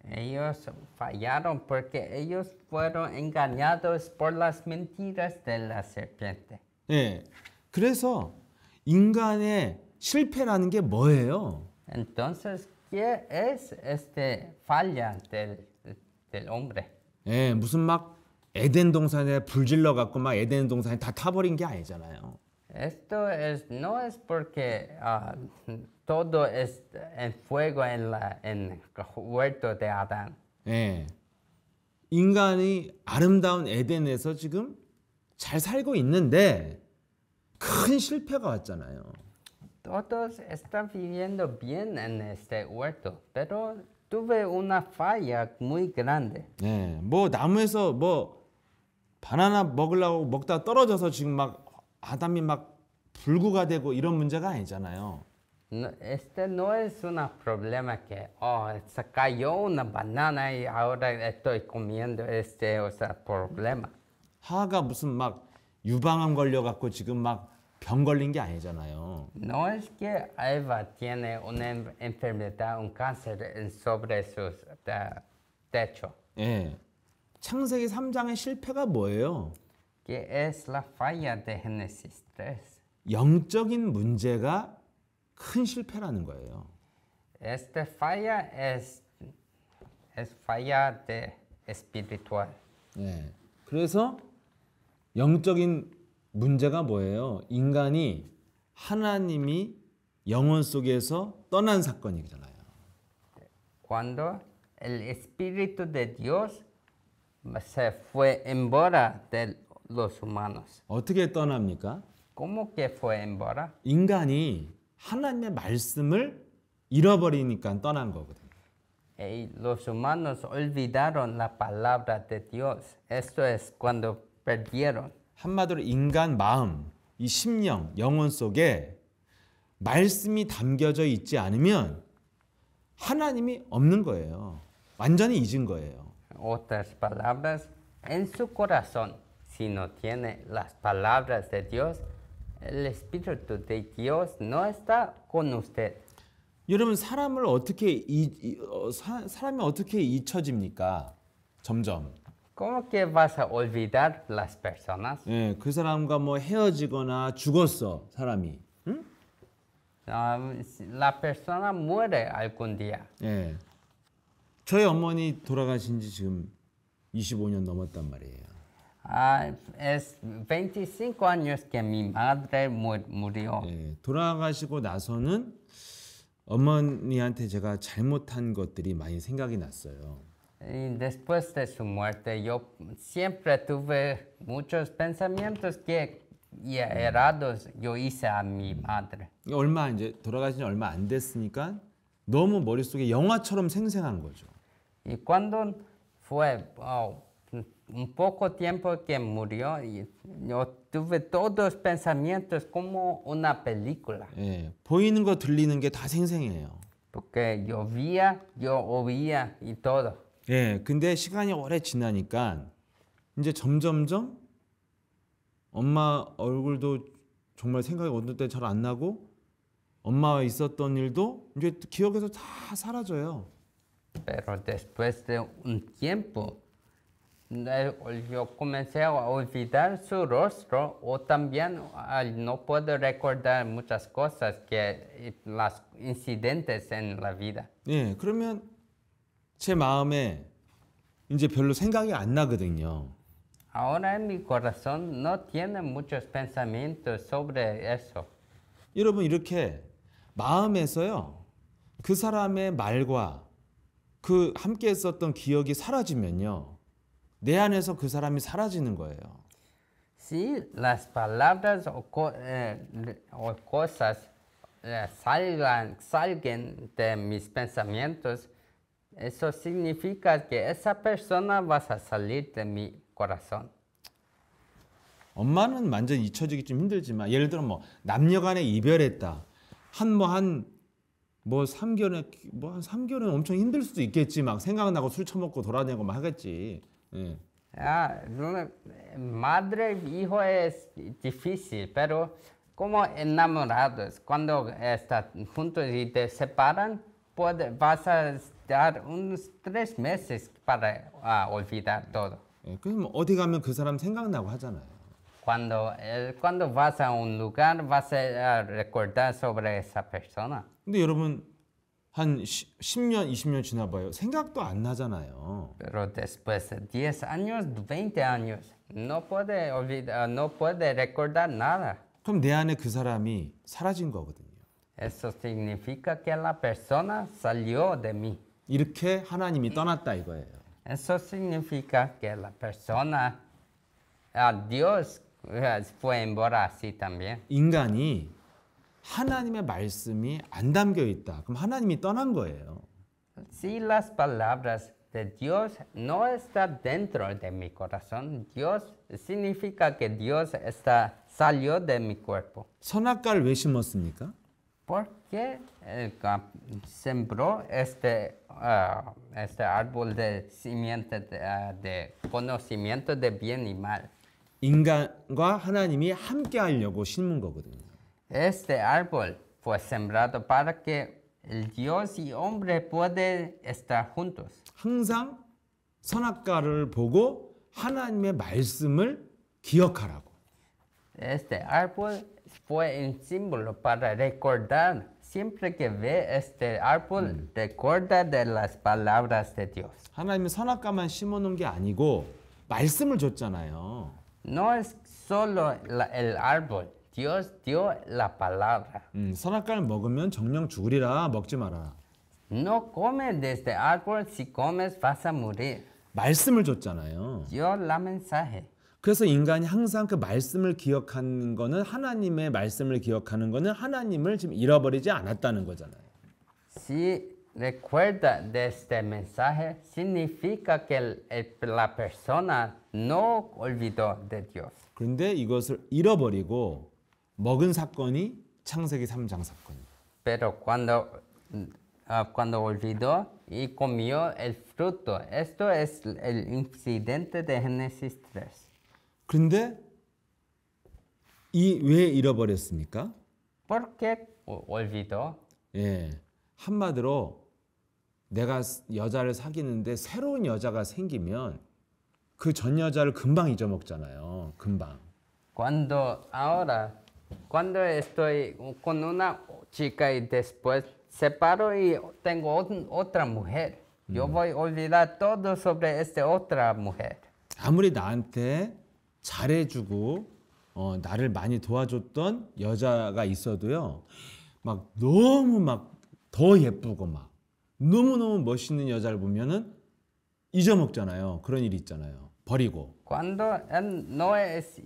Ellos fallaron porque ellos fueron engañados por las mentiras de la serpiente. 그래서 인간의 실패라는 게 뭐예요? Entonces, ¿qué es esta falla del hombre? 무슨 막 에덴 동산에 불질러 갖고 막 에덴 동산에 다 타버린 게 아니잖아요. Esto no es porque todo es en fuego en el huerto de Adán. 인간이 아름다운 에덴에서 지금 잘 살고 있는데 큰 실패가 왔잖아요. Todos están viviendo bien en este huerto, pero tuve una falla muy grande. 뭐 나무에서 뭐 바나나 먹으려고 먹다 떨어져서 지금 막 아담이 막 불구가 되고 이런 문제가 아니잖아요. No, este no es un problema que, se cayó una banana y ahora estoy comiendo problema. 하하가 무슨 막 유방암 걸려 갖고 지금 막 병 걸린 게 아니잖아요. No es que Eva tiene una enfermedad, un cáncer sobre su techo. 창세기 3장의 실패가 뭐예요? Que es la falla de Génesis 3. 영적인 문제가 큰 실패라는 거예요. Esta falla es falla de espiritual. 그래서 영적인 문제가 뭐예요? 인간이 하나님이 영혼 속에서 떠난 사건이잖아요. Cuando el Espíritu de Dios se fue embora de los humanos. 어떻게 떠납니까? ¿Cómo que fue embora? 인간이 하나님의 말씀을 잃어버리니까 떠난 거거든요. Los humanos olvidaron la palabra de Dios. Esto es cuando perdieron. 한마디로 인간 마음, 이 심령, 영혼 속에 말씀이 담겨져 있지 않으면 하나님이 없는 거예요. 완전히 잊은 거예요. Otras palabras, en su corazón, si no tiene las palabras de Dios, el Espíritu de Dios no está con usted. 여러분 사람을 어떻게 사람이 어떻게 잊혀집니까? 점점. ¿Cómo que vas a olvidar las personas? 예, 그 사람과 뭐 헤어지거나 죽었어 사람이. 응? La persona muere algún día. 예. 저희 어머니 돌아가신 지 지금 25년 넘었단 말이에요. Es 25 años que mi madre murió. 예, 돌아가시고 나서는 어머니한테 제가 잘못한 것들이 많이 생각이 났어요. Y después de su muerte, yo siempre tuve muchos pensamientos que errados yo hice a mi madre. 얼마 이제 돌아가신 지 얼마 안 됐으니까 너무 머릿속에 영화처럼 생생한 거죠. Y cuando fue un poco tiempo que murió, yo tuve todos pensamientos como una película. 예, 보이는 거 들리는 게 다 생생해요. Porque yo veía, yo oía y todo. 예, 근데 시간이 오래 지나니까 이제 점점점 엄마 얼굴도 정말 생각이 어느 때 잘 안 나고 엄마와 있었던 일도 이제 기억에서 다 사라져요. Pero después de un tiempo, yo comencé a olvidar su rostro o también no puedo recordar muchas cosas que los incidentes en la vida. 예, 그러면 제 마음에 이제 별로 생각이 안 나거든요. Ahora en mi corazón no tiene muchos pensamientos sobre eso. 여러분 이렇게 마음에서요 그 사람의 말과 그 함께 했었던 기억이 사라지면요 내 안에서 그 사람이 사라지는 거예요. Si las palabras o cosas salgan de mis pensamientos, eso significa que esa persona va a salir de mi corazón. 엄마는 완전 잊혀지기 좀 힘들지만 예를 들어 뭐 남녀간에 이별했다 한 3개월은 엄청 힘들 수도 있겠지 막 생각나고 술 처먹고 돌아다니고 막 하겠지. 예. Madre y hijo es difícil, pero como enamorados, cuando están juntos y te separan, vas a estar unos 3 meses para olvidar todo. 예, 그럼 어디 가면 그 사람 생각나고 하잖아요. Cuando vas a un lugar, vas a recordar sobre esa persona. 근데 여러분 한 10년, 20년 지나봐요. 생각도 안 나잖아요. Pero después de 10 años, 20 años, no puede olvidar, no puede recordar nada. 그럼 내 안에 그 사람이 사라진 거거든요. Eso significa que la persona salió de mí. 이렇게 하나님이 떠났다 이거예요. Eso significa que la persona, Dios fue embora así también. 인간이 하나님의 말씀이 안 담겨 있다. 그럼 하나님이 떠난 거예요. Si las palabras de Dios no están dentro de mi corazón, Dios significa que Dios salió de mi cuerpo. 선악과를 왜 심었습니까? Porque sembró este árbol de simiente de conocimiento de bien y mal. 인간과 하나님이 함께 하려고 심은 거거든요. Este árbol fue sembrado para que el Dios y hombre puedan estar juntos. 항상 선악과를 보고 하나님의 말씀을 기억하라고. Este árbol fue un símbolo para recordar, siempre que ve este árbol, recuerda de las palabras de Dios. 하나님이 선악과만 심어놓은 게 아니고 말씀을 줬잖아요. No es solo el árbol, Dios dio la palabra. 선악과를 먹으면 정령 죽으리라 먹지 마라. No comes de este árbol, si comes vas a morir. 말씀을 줬잖아요. Dio la mensaje. 그래서 인간이 항상 그 말씀을 기억하는 거는 하나님의 말씀을 기억하는 거는 하나님을 지금 잃어버리지 않았다는 거잖아요. Si recuerda de este mensaje, significa que la persona no olvidó de Dios. 그런데 이것을 잃어버리고 먹은 사건이 창세기 3장 사건이에요. Pero cuando olvidó y comió el fruto, esto es el incidente de Génesis 3. 그런데 이 왜 잃어버렸습니까? ¿Por qué olvidó? 예, 한마디로 내가 여자를 사귀는데 새로운 여자가 생기면 그 전 여자를 금방 잊어먹잖아요. 금방. Cuando estoy con una chica y después separo y tengo otra mujer, yo voy a olvidar todo sobre esta otra mujer. 아무리 나한테 잘해주고 나를 많이 도와줬던 여자가 있어도요, 막 너무 막 더 예쁘고 막 너무너무 멋있는 여자를 보면은 잊어먹잖아요. 그런 일이 있잖아요. 버리고. Cuando no es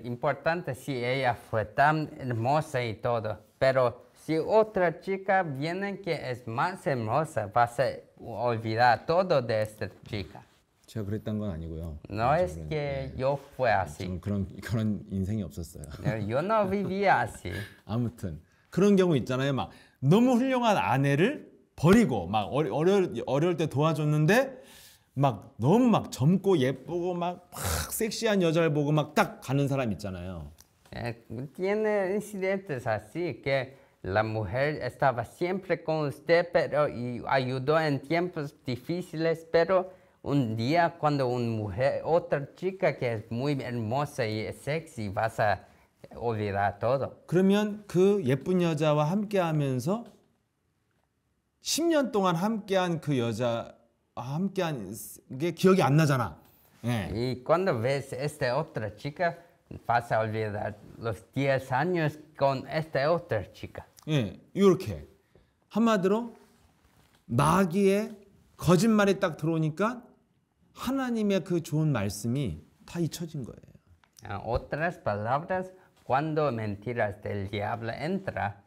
importante si ella fue tan hermosa y todo, pero si otra chica viene que es más hermosa, vas a olvidar todo de esta chica. 제가 그랬던 건 아니고요. No es que yo fue así. 좀 그런 인생이 없었어요. Yo no vivía así. 아무튼 그런 경우 있잖아요. 막 너무 훌륭한 아내를 버리고 막 어려울 때 도와줬는데 막 너무 막 젊고 예쁘고 막 섹시한 여자를 보고 막 딱 가는 사람 있잖아요. Tiene incidentes así que la mujer estaba siempre con usted pero y ayudó en tiempos difíciles, pero un día cuando otra chica que es muy hermosa y sexy, vas a olvidar todo. 그러면 그 예쁜 여자와 함께하면서 10년 동안 함께한 그 여자와 함께한 게 기억이 안 나잖아. 예. Y cuando ves esta otra chica, vas a olvidar los 10 años con esta otra chica. 예, 이렇게 한마디로 마귀의 거짓말이 딱 들어오니까 하나님의 그 좋은 말씀이 다 잊혀진 거예요. En otras palabras, cuando mentiras del diablo entra,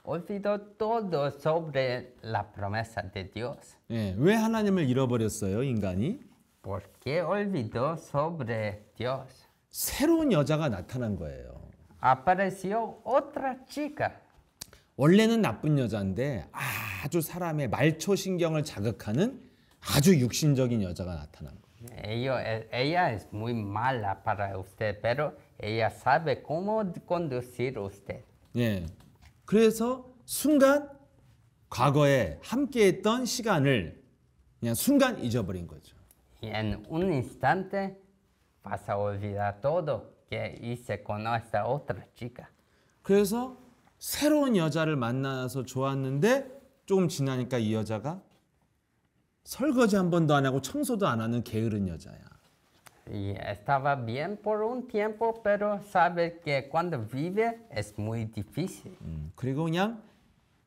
olvidó todo sobre la promesa de Dios. 예, 왜 하나님을 잃어버렸어요, 인간이? ¿Por qué olvidó sobre Dios? 새로운 여자가 나타난 거예요. Apareció otra chica. 원래는 나쁜 여자인데 아주 사람의 말초 신경을 자극하는 아주 육신적인 여자가 나타난 거예요. Ella es muy mala para usted, pero ella sabe cómo conducir usted. 예. 그래서 순간 과거에 함께했던 시간을 그냥 순간 잊어버린 거죠. Y en un instante vas a olvidar todo que hice con esta otra chica. 그래서 새로운 여자를 만나서 좋았는데 조금 지나니까 이 여자가 설거지 한 번도 안 하고 청소도 안 하는 게으른 여자야. Y estaba bien por un tiempo, pero sabe que cuando vive es muy difícil. 그리고 그냥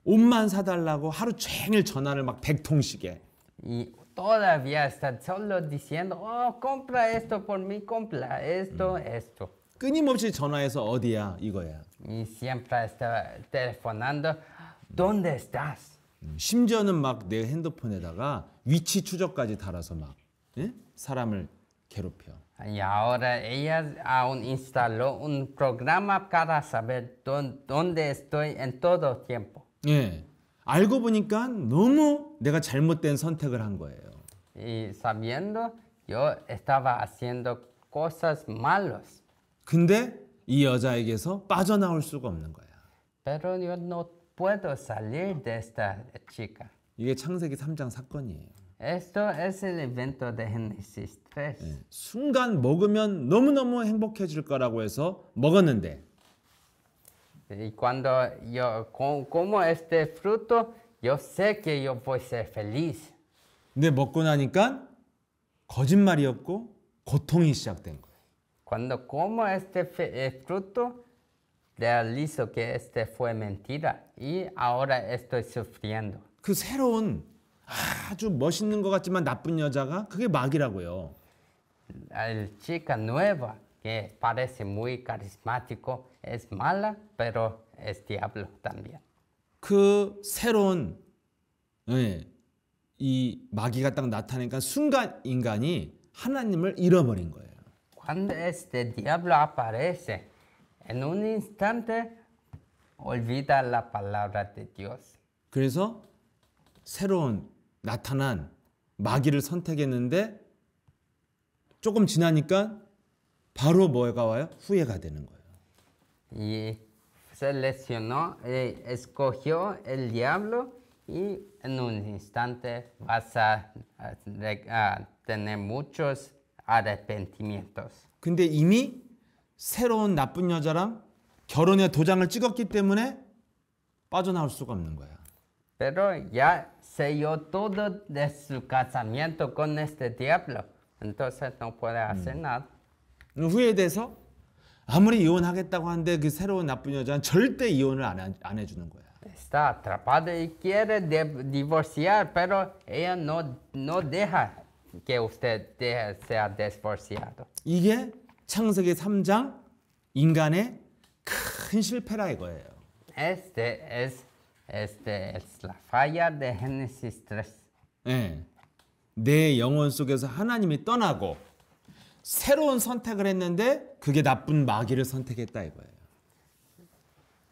옷만 사달라고 하루 종일 전화를 막 100통씩 해. Y todavía está solo diciendo, oh, compra esto por mí, compra esto, esto. 끊임없이 전화해서 어디야 이거야. Y siempre está telefonando, ¿dónde estás? 심지어는 막 내 핸드폰에다가 위치 추적까지 달아서 막 예? 사람을 괴롭혀. Y ahora ella aún instaló un programa para saber dónde estoy en todo tiempo. 예. 알고 보니까 너무 내가 잘못된 선택을 한 거예요. Y sabiendo, yo estaba haciendo cosas malas. 근데 이 여자에게서 빠져나올 수가 없는 거야. Pero yo no puedo salir de esta chica. 이게 창세기 3장 사건이에요. Esto es el evento de Génesis 3. 예. 순간 먹으면 너무너무 행복해질 거라고 해서 먹었는데 Y cuando yo como este fruto, yo sé que yo voy a ser feliz. 근데 먹고 나니까 거짓말이었고 고통이 시작된 거예요. Cuando como este fruto, realizo que este fue mentira y ahora estoy sufriendo. 그 새로운 아주 멋있는 것 같지만 나쁜 여자가 그게 마귀라고요. La chica nueva que parece muy carismático es mala, pero es diablo también. 그 새로운 예, 이 마귀가 딱 나타나니까 순간 인간이 하나님을 잃어버린 거예요. Cuando este diablo aparece, en un instante olvida la palabra de Dios. 그래서 새로운 나타난 마귀를 선택했는데 조금 지나니까 바로 뭐가 와요? 후회가 되는 거예요. Y seleccionó, escogió el diablo y en un instante vas a tener muchos arrepentimientos. 근데 이미 새로운 나쁜 여자랑 결혼의 도장을 찍었기 때문에 빠져나올 수가 없는 거야. Pero ya selló todo de su casamiento con este diablo. Entonces no puede hacer nada. 후회돼서 아무리 이혼하겠다고 하는데 그 새로운 나쁜 여자는 절대 이혼을 안 해주는 거야. Está atrapado y quiere divorciar, pero ella no deja que usted sea divorciado. 이게 창세기 3장 인간의 큰 실패라 이거예요. Este es la falla de Génesis 3. 네. 내 영혼 속에서 하나님이 떠나고 새로운 선택을 했는데 그게 나쁜 마귀를 선택했다 이거예요.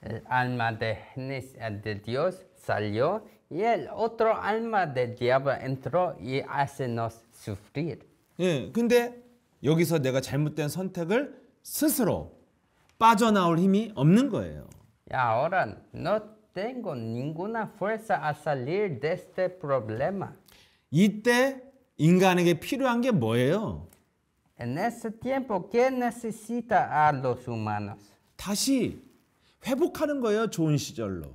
El alma de Dios salió y el otro alma del diablo entró y hacenos sufrir. 예, 근데 여기서 내가 잘못된 선택을 스스로 빠져나올 힘이 없는 거예요. Y ahora no tengo ninguna fuerza a salir de este problema. 이때 인간에게 필요한 게 뭐예요? En ese tiempo, ¿qué necesita a los humanos? 다시 회복하는 거예요. 좋은 시절로.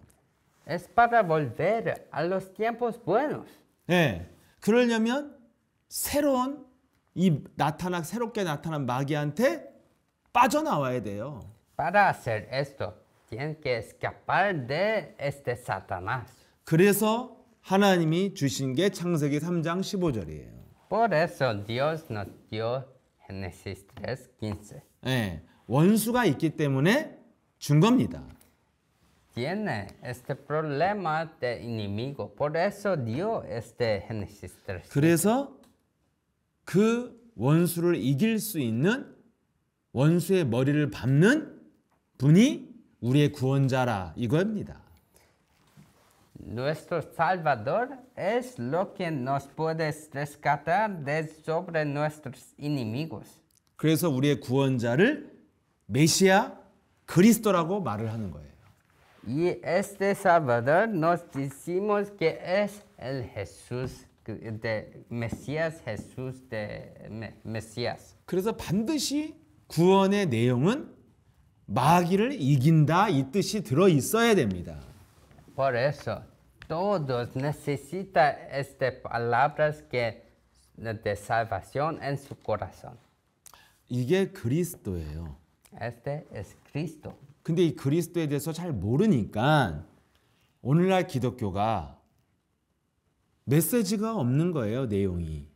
Es para volver a los tiempos buenos. 예, 그러려면 새로운 새롭게 나타난 마귀한테 빠져나와야 돼요. Para hacer esto, tienen que escapar de este Satanás. 그래서 하나님이 주신 게 창세기 3장 15절이에요. Por eso Dios nos dio Génesis 3:15. 예, 원수가 있기 때문에 준 겁니다. Tiene este problema de enemigo, por eso dio este Génesis 3. 그래서 그 원수를 이길 수 있는 원수의 머리를 밟는 분이 우리의 구원자라 이겁니다. Nuestro Salvador es lo que nos puede rescatar de sobre nuestros enemigos. 그래서 우리의 구원자를 메시아 그리스도라고 말을 하는 거예요. Y este Salvador nos decimos que es el Jesús de Mesías, Jesús de Mesías. 그래서 반드시 구원의 내용은 마귀를 이긴다 이 뜻이 들어 있어야 됩니다. Por eso, todos necesitan estas palabras de salvación en su corazón. 이게 그리스도예요. Este es Cristo. 근데 이 그리스도에 대해서 잘 모르니까 오늘날 기독교가 메시지가 없는 거예요, 내용이.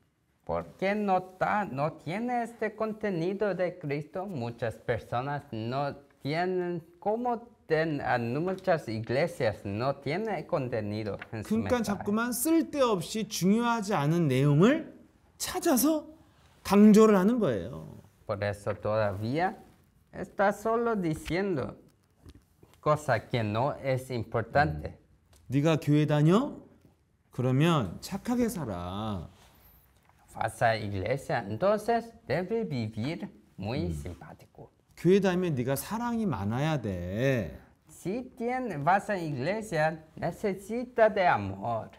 Porque no tiene este contenido de Cristo, muchas personas no tienen, como muchas iglesias no tienen contenido en su 그러니까 mensaje. 자꾸만 쓸데없이 중요하지 않은 내용을 찾아서 강조를 하는 거예요. Por eso todavía está solo diciendo cosa que no es importante. 네가 교회 다녀? 그러면 착하게 살아. Vas a iglesia, entonces debe vivir muy simpático. 교회 다니면 네가 사랑이 많아야 돼. Si vas a iglesia, necesita de amor.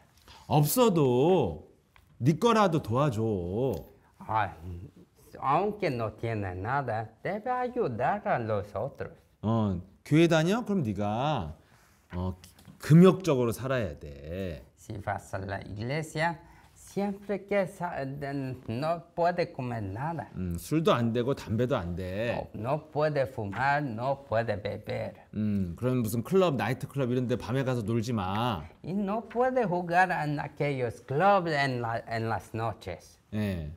없어도 네 거라도 도와줘. Aunque no tiene nada, debe ayudar a los otros. 교회 다녀? 그럼 네가 금욕적으로 살아야 돼. Si vas a la iglesia, siempre que no puede comer nada. 술도 안 되고 담배도 안 돼. No puede fumar, no puede beber. 그런 무슨 클럽, 나이트 클럽 이런 데 밤에 가서 놀지 마. Y no puede jugar en aquellos clubs en las noches. 예.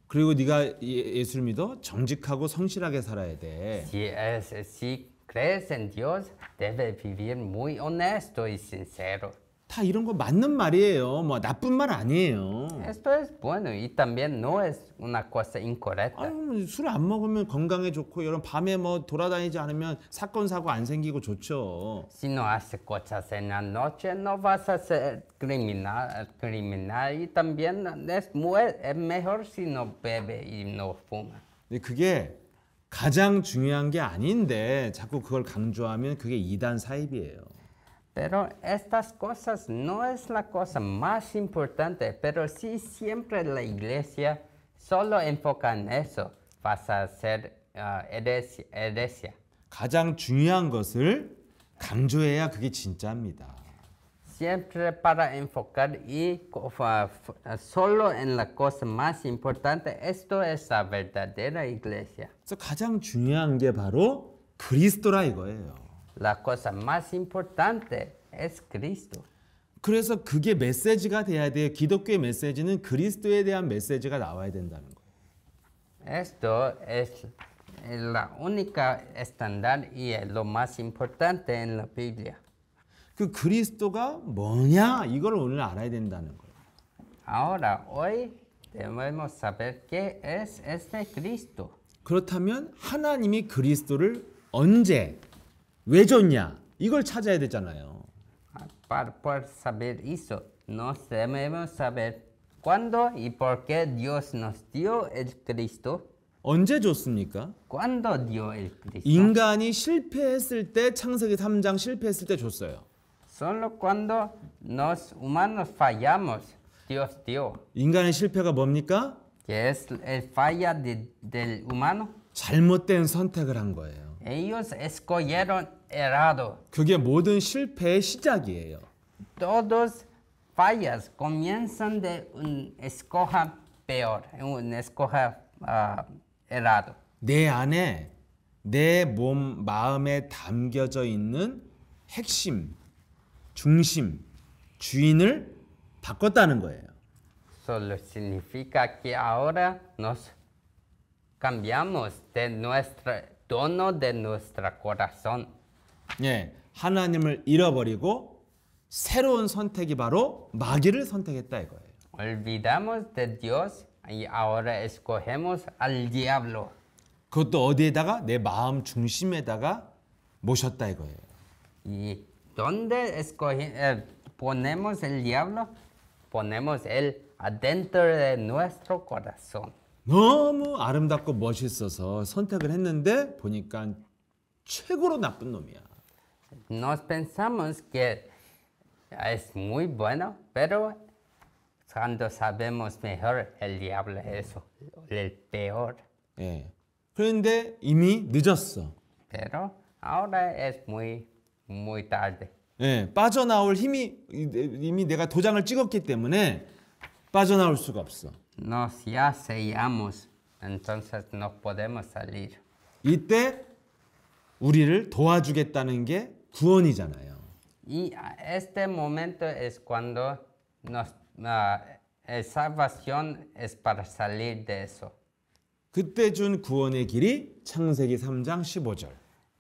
그리고 네가 예수를 믿어 정직하고 성실하게 살아야 돼. Si crees en Dios, debe vivir muy honesto y sincero. 다 이런 거 맞는 말이에요. 뭐 나쁜 말 아니에요. Esto es bueno y también no es una cosa incorrecta. 술 안 먹으면 건강에 좋고 이런 밤에 뭐 돌아다니지 않으면 사건 사고 안 생기고 좋죠. Si no haces cosas en la noche, no vas a ser criminal y también es mejor si no bebe y no fuma. 근데 그게 가장 중요한 게 아닌데 자꾸 그걸 강조하면 그게 이단 사입이에요. Pero estas cosas no es la cosa más importante, pero si siempre la iglesia solo enfoca en eso, vas a ser heresia. 가장 중요한 것을 강조해야 그게 진짜입니다. Siempre para enfocar solo en la cosa más importante, esto es la verdadera iglesia. 그래서 가장 중요한 게 바로 그리스도라 이거예요. La cosa más importante es Cristo. 그래서 그게 메시지가 돼야 돼요. 기독교의 메시지는 그리스도에 대한 메시지가 나와야 된다는 거예요. Esto es la única estándar y es lo más importante en la Biblia. 그 그리스도가 뭐냐 이걸 오늘 알아야 된다는 거예요. Ahora, hoy debemos saber qué es este Cristo. 그렇다면 하나님이 그리스도를 언제 왜 줬냐 이걸 찾아야 되잖아요. Para poder saber eso, nos debemos saber cuándo y por qué Dios nos dio el Cristo. 언제 줬습니까? ¿Cuándo dio el Cristo? 인간이 실패했을 때 창세기 3장 실패했을 때 줬어요. Solo cuando los humanos fallamos, Dios dio. 인간의 실패가 뭡니까? ¿Qué es el falla del humano? 잘못된 선택을 한 거예요. Ellos escogieron errado. 그게 모든 실패의 시작이에요. Todos fallas comienzan de un escoja peor, un escoja errado. 내 안에 내 몸, 마음에 담겨져 있는 핵심, 중심, 주인을 바꿨다는 거예요. Solo significa que ahora nos cambiamos de nuestro tono de nuestro corazón. 예, 하나님을 잃어버리고 새로운 선택이 바로 마귀를 선택했다 이거예요. Olvidamos de Dios y ahora escogemos al diablo. 그것도 어디에다가 내 마음 중심에다가 모셨다 이거예요. ¿Y dónde ponemos el diablo? Ponemos él adentro de nuestro corazón. 너무 아름답고 멋있어서 선택을 했는데 보니까 최고로 나쁜 놈이야. Nos pensamos que es muy bueno, pero cuando sabemos mejor, el diablo es el peor. 예. 그런데 이미 늦었어. Pero ahora es muy tarde. 예, 빠져나올 힘이 이미 내가 도장을 찍었기 때문에 빠져나올 수가 없어. Nos ya sellamos, entonces no podemos salir. 이때 우리를 도와주겠다는 게 구원이잖아요. Y este momento es cuando salvación es para salir de eso. 그때 준 구원의 길이 창세기 3장 15절.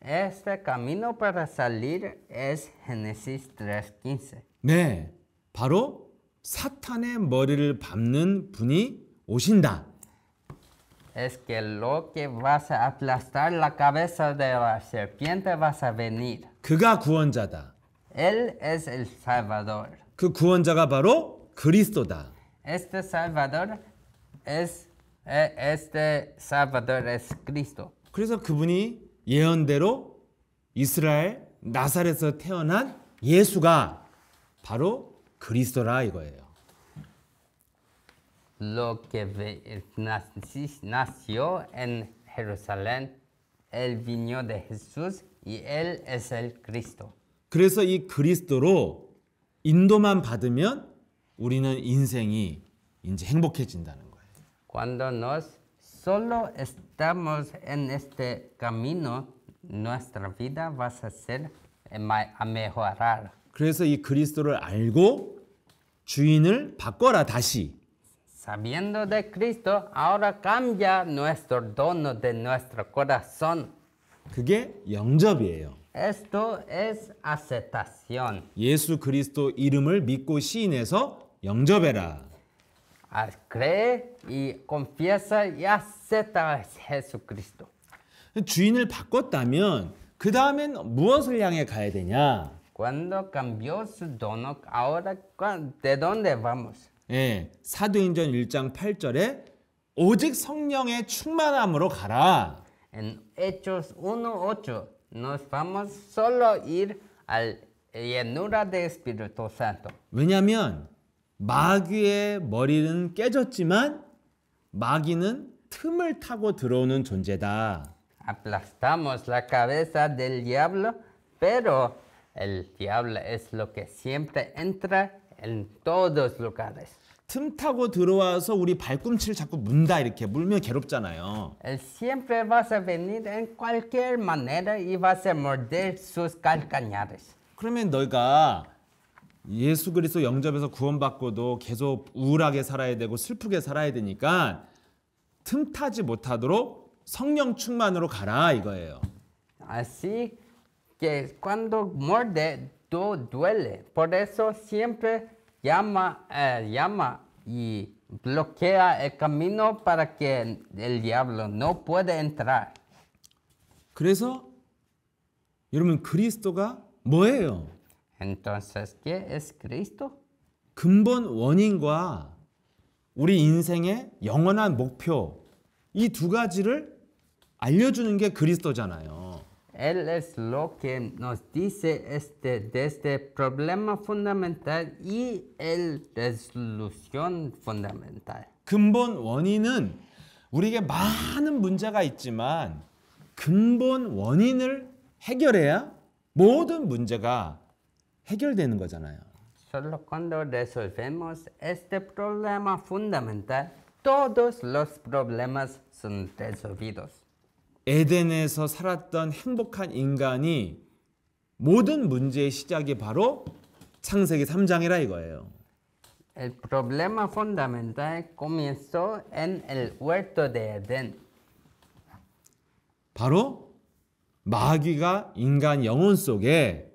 Este camino para salir es Génesis 3:15. 네, 바로 사탄의 머리를 밟는 분이 오신다. Es que lo que vas a aplastar la cabeza de la serpiente vas a venir. 그가 구원자다. Él es el Salvador. 그 구원자가 바로 그리스도다. Este Salvador es Cristo. 그래서 그분이 예언대로 이스라엘 나사렛에서 태어난 예수가 바로 그리스도라 이거예요. Lo que nació en Jerusalén, él vino de Jesús y él es el Cristo. 그래서 이 그리스도로 인도만 받으면 우리는 인생이 이제 행복해진다는 거예요. Cuando nos solo estamos en este camino, nuestra vida va a ser a mejorar. 그래서 이 그리스도를 알고 주인을 바꿔라 다시. Sabiendo de Cristo, ahora cambia nuestro dono de nuestro corazón. 그게 영접이에요. Esto es aceptación. 예수 그리스도 이름을 믿고 시인해서 영접해라. Cree y confiesa y acepta a Jesucristo. 주인을 바꿨다면 그 다음엔 무엇을 향해 가야 되냐? Cuando cambió su dono, ahora ¿de dónde vamos? 예, 사도행전 1장 8절에 오직 성령의 충만함으로 가라. En Hechos 1:8 nos vamos solo ir al llenura de Espíritu Santo. 왜냐하면 마귀의 머리는 깨졌지만 마귀는 틈을 타고 들어오는 존재다. Aplastamos la cabeza del diablo, pero el diablo es lo que siempre entra en todos lugares. 틈 타고 들어와서 우리 발꿈치를 자꾸 문다 이렇게 물면 괴롭잖아요. Él siempre va a venir en cualquier manera y va a morder sus calcañares. 그러면 너희가 예수 그리스도 영접해서 구원받고도 계속 우울하게 살아야 되고 슬프게 살아야 되니까 틈 타지 못하도록 성령 충만으로 가라 이거예요. Así que cuando muerde, duele. Por eso siempre llama y bloquea el camino para que el diablo no pueda entrar. 그래서 여러분 그리스도가 뭐예요? Entonces, ¿qué es Cristo? 근본 원인과 우리 인생의 영원한 목표 이 두 가지를 알려주는 게 그리스도잖아요. Él es lo que nos dice de este problema fundamental y el resolución fundamental. 근본 원인은 우리에게 많은 문제가 있지만 근본 원인을 해결해야 모든 문제가 해결되는 거잖아요. Solo cuando resolvemos este problema fundamental, todos los problemas son resolvidos. 에덴에서 살았던 행복한 인간이 모든 문제의 시작이 바로 창세기 3장이라 이거예요. El problema fundamental comenzó en el huerto de Edén. 바로 마귀가 인간 영혼 속에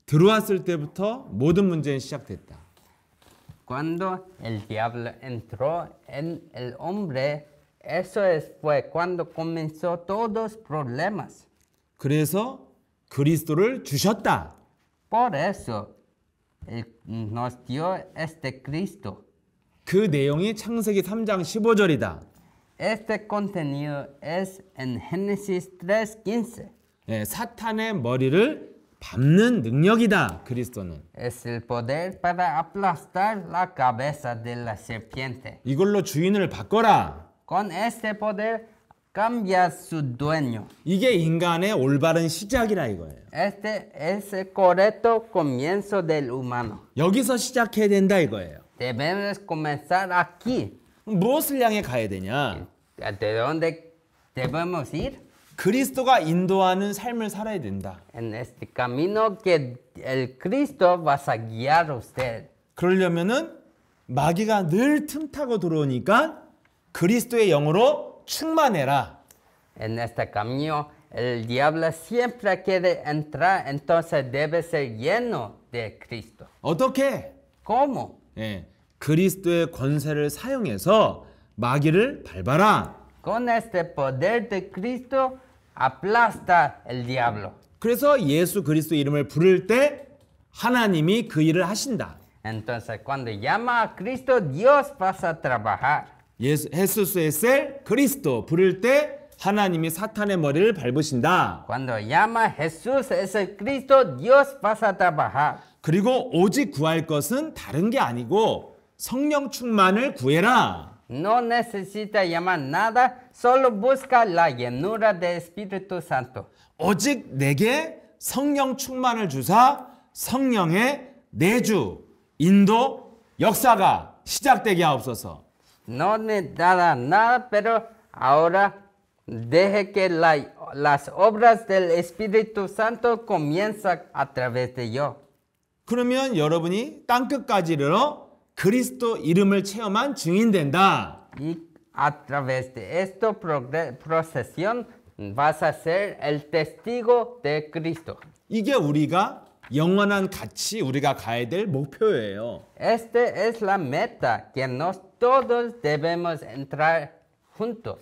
들어왔을 때부터 모든 문제는 시작됐다. Cuando el diablo entró en el hombre, eso fue cuando comenzó todos los problemas. 그래서 그리스도를 주셨다. Por eso, Él nos dio este Cristo. 그 내용이 창세기 3장 15절이다. Este contenido es en Génesis 3:15. 예, 사탄의 머리를 밟는 능력이다. 그리스도는. Es el poder para aplastar la cabeza de la serpiente. 이걸로 주인을 바꿔라. Con este poder cambia su dueño. 이게 인간의 올바른 시작이라 이거예요. Este es el correcto comienzo del humano. 여기서 시작해야 된다 이거예요. Debemos comenzar aquí. 무엇을 향해 가야 되냐? ¿De dónde debemos ir? 그리스도가 인도하는 삶을 살아야 된다. En este camino que el Cristo va a guiar a usted. 그러려면은 마귀가 늘 틈타고 들어오니까 그리스도의 영으로 충만해라. En este camino el diablo siempre quiere entrar, entonces debe ser lleno de Cristo. 어떻게? ¿Cómo? 예, 그리스도의 권세를 사용해서 마귀를 밟아라. Con este poder de Cristo aplasta el diablo. 그래서 예수 그리스도 이름을 부를 때 하나님이 그 일을 하신다. Entonces cuando llama a Cristo, Dios va a trabajar. 예수스의 셀 그리스도 부를 때 하나님이 사탄의 머리를 밟으신다. Cuando llama a Jesús es el Cristo, Dios va a trabajar. 그리고 오직 구할 것은 다른 게 아니고 성령 충만을 구해라. No necesita llamar nada, solo busca la llenura del Espíritu Santo. 오직 내게 성령 충만을 주사 성령의 내주, 인도, 역사가 시작되게 하옵소서. No me dará nada, pero ahora deje que las obras del Espíritu Santo comiencen a través de yo. 그러면 여러분이 땅끝까지 이르러 그리스도 이름을 체험한 증인된다. Y a través de esta procesión vas a ser el testigo de Cristo. 이게 우리가 영원한 가치 우리가 가야 될 목표예요. Esta es la meta que nos todos debemos entrar juntos.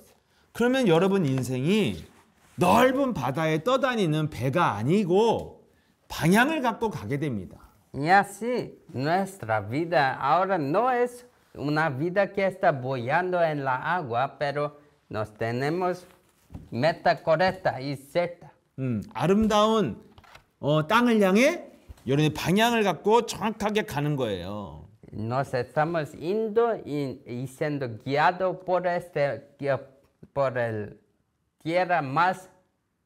그러면 여러분 인생이 넓은 바다에 떠다니는 배가 아니고 방향을 갖고 가게 됩니다. Y así, nuestra vida ahora no es una vida que está boyando en la agua, pero nos tenemos meta correcta y cierta. 아름다운 땅을 향해 여러분이 방향을 갖고 정확하게 가는 거예요. Nos estamos yendo y siendo guiados por el tierra más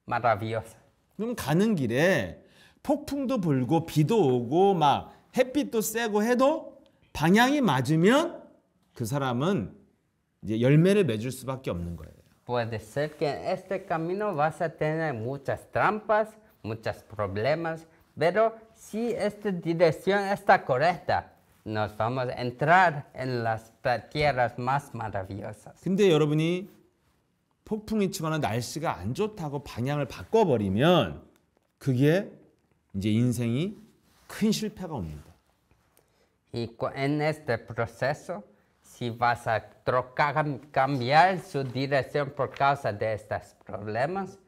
maravillosa. 그럼 가는 길에 폭풍도 불고 비도 오고 막 햇빛도 세고 해도 방향이 맞으면 그 사람은 이제 열매를 맺을 수밖에 없는 거예요. Puede ser que en este camino vas a tener muchas trampas, muchos problemas, pero si esta dirección está correcta, nos vamos a entrar en las tierras más maravillosas. 근데 여러분이 폭풍이 치거나 날씨가 안 좋다고 방향을 바꿔버리면 그게 이제 인생이 큰 실패가 옵니다. Y en este proceso, si vas a cambiar su dirección por causa de estos problemas,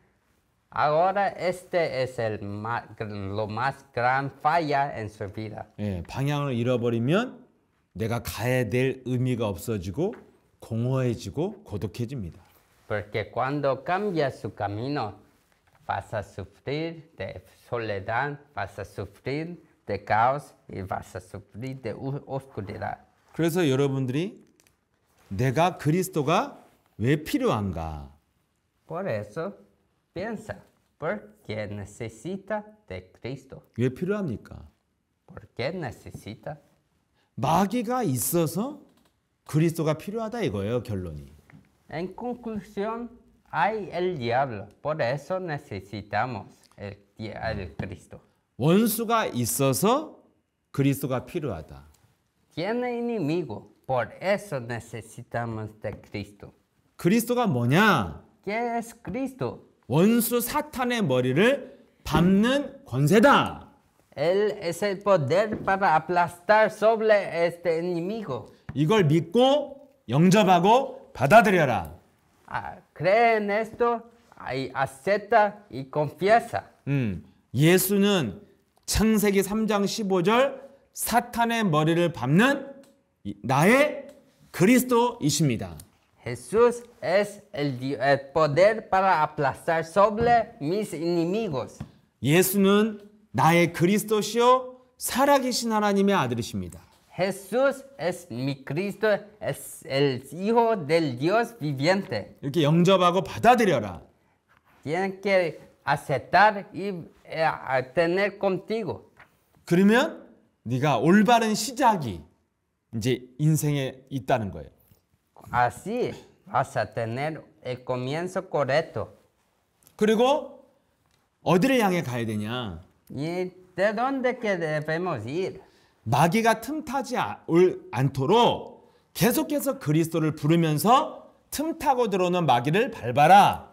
ahora este es lo más gran falla en su vida. 예, 방향을 잃어버리면 내가 가야 될 의미가 없어지고 공허해지고 고독해집니다. Porque cuando cambias su camino, vas a sufrir de soledad, vas a sufrir de caos y vas a sufrir de oscuridad. 그래서 여러분들이 내가 그리스도가 왜 필요한가? Por eso, piensa, ¿por qué necesita de Cristo? 왜 필요합니까? ¿Por qué necesita? 마귀가 있어서 그리스도가 필요하다 이거예요, 결론이. En conclusión, hay el diablo, por eso necesitamos el Cristo. 원수가 있어서 그리스도가 필요하다. Tiene enemigo, por eso necesitamos de Cristo. 그리스도가 뭐냐? ¿Qué es Cristo? 원수 사탄의 머리를 밟는 권세다. Él es el poder para aplastar sobre este enemigo. 이걸 믿고 영접하고 받아들여라. Cree en esto, y acepta y confiesa. 예수는 창세기 3장 15절 사탄의 머리를 밟는 나의 그리스도이십니다. Jesús es el poder para aplastar sobre mis enemigos. 예수는 나의 그리스도시요 살아계신 하나님의 아들이십니다. Jesús es mi Cristo, es el Hijo del Dios viviente. 이렇게 영접하고 받아들여라. Tienen que aceptar y tener contigo. 그러면 네가 올바른 시작이 이제 인생에 있다는 거예요. Así vas a tener el comienzo correcto. 그리고 어디를 향해 가야 되냐? ¿Y de dónde que debemos ir? 마귀가 틈타지 않도록 계속해서 그리스도를 부르면서 틈타고 들어오는 마귀를 밟아라.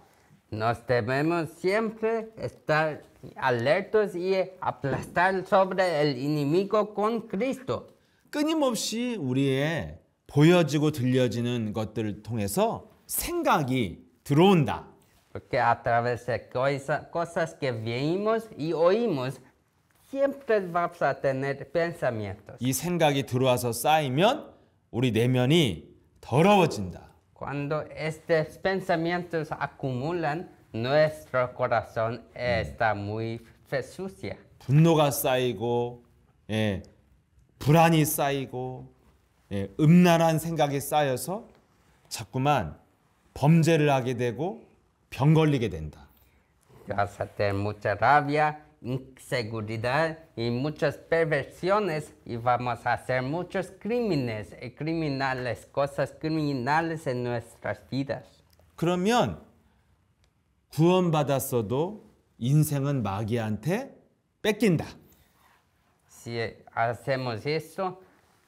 Nos debemos siempre estar alertos y aplastar sobre el enemigo con Cristo. 끊임없이 우리의 보여지고 들려지는 것들을 통해서 생각이 들어온다. Porque a través de cosas que vimos y oímos, siempre vamos a tener pensamientos. 이 생각이 들어와서 쌓이면 우리 내면이 더러워진다. Cuando estos pensamientos acumulan, nuestro corazón está muy sucia. 분노가 쌓이고 불안이 쌓이고 음란한 생각이 쌓여서 자꾸만 범죄를 하게 되고 병 걸리게 된다. Vas a tener mucha rabia inseguridad y muchas perversiones y vamos a hacer muchos crímenes y criminales, cosas criminales en nuestras vidas. 그러면 구원받았어도 인생은 마귀한테 뺏긴다. Si hacemos eso,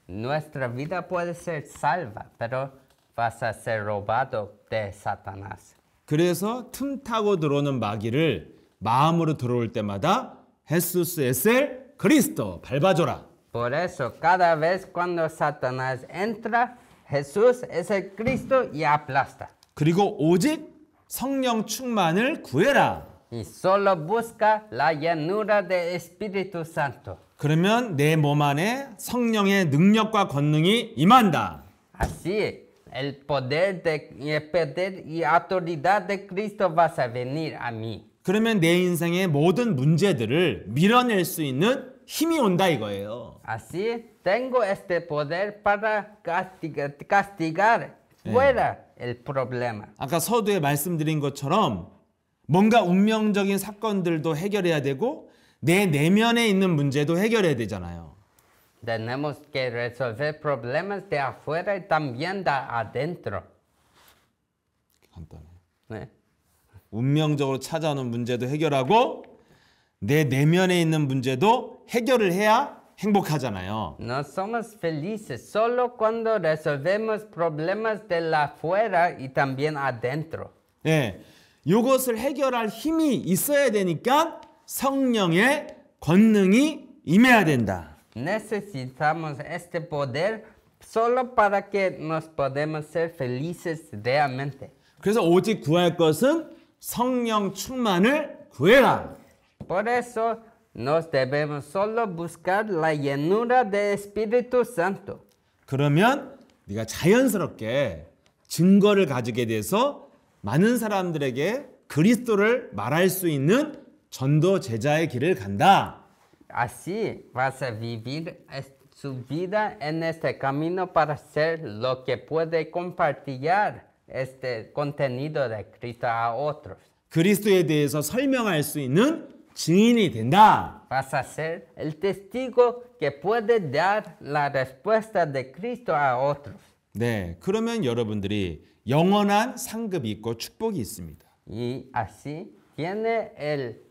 nuestra vida puede ser salva, pero vas a ser robado de Satanás. 그래서 틈 타고 들어오는 마귀를 마음으로 들어올 때마다 헤수스 에셀 그리스도 밟아줘라. Por eso, cada vez cuando Satanás entra, Jesús es el Cristo y aplasta. 그리고 오직 성령 충만을 구해라. Y solo busca la llanura del Espíritu Santo. 그러면 내 몸 안에 성령의 능력과 권능이 임한다. Así, el poder y autoridad de Cristo vas a venir a mí. 그러면 내 인생의 모든 문제들을 밀어낼 수 있는 힘이 온다 이거예요. Así, tengo este poder para castigar fuera el problema. 아까 서두에 말씀드린 것처럼 뭔가 운명적인 사건들도 해결해야 되고 내 내면에 있는 문제도 해결해야 되잖아요. Tenemos que resolver problemas de afuera y también de adentro. 간단해. ¿eh? 운명적으로 찾아오는 문제도 해결하고 내 내면에 있는 문제도 해결을 해야 행복하잖아요. No somos felices solo cuando resolvemos problemas de la afuera y también adentro. 예, 이것을 해결할 힘이 있어야 되니까 성령의 권능이 임해야 된다. Necesitamos este poder solo para que nos podemos ser felices realmente. 그래서 오직 구할 것은 성령 충만을 구해라. Por eso nos debemos solo buscar la llenura del Espíritu Santo. 그러면 네가 자연스럽게 증거를 가지게 돼서 많은 사람들에게 그리스도를 말할 수 있는 전도 제자의 길을 간다. Así vas a vivir su vida en este camino para ser lo que puede compartir este contenido de Cristo a otros. 그리스도에 대해서 설명할 수 있는 증인이 된다. Vas a ser el testigo que puede dar la respuesta de Cristo a otros. 네, 그러면 여러분들이 영원한 상급이 있고 축복이 있습니다. Y así tiene el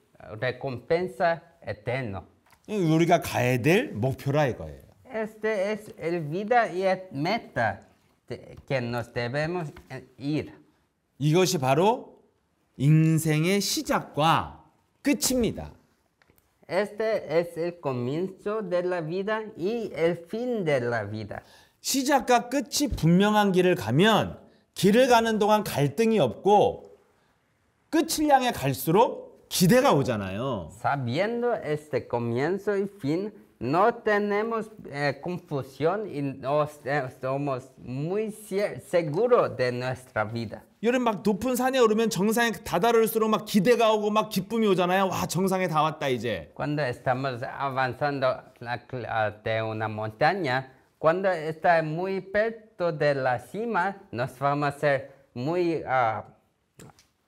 recompensa eterno. 우리가 가야 될 목표라 이거예요. Este es el vida y el meta que nos debemos ir. 이것이 바로 인생의 시작과 끝입니다. Este es el comienzo de la vida y el fin de la vida. 시작과 끝이 분명한 길을 가면 길을 가는 동안 갈등이 없고 끝을 향해 갈수록 기대가 오잖아요. Sabiendo este comienzo y fin, no tenemos confusión y somos muy seguros de nuestra vida. 여러분 막 높은 산에 오르면 정상에 다다를수록 막 기대가 오고 막 기쁨이 오잖아요. 와, 정상에 다 왔다 이제. Cuando estamos avanzando de una montaña, cuando está muy perto de la cima, nos vamos a ser muy...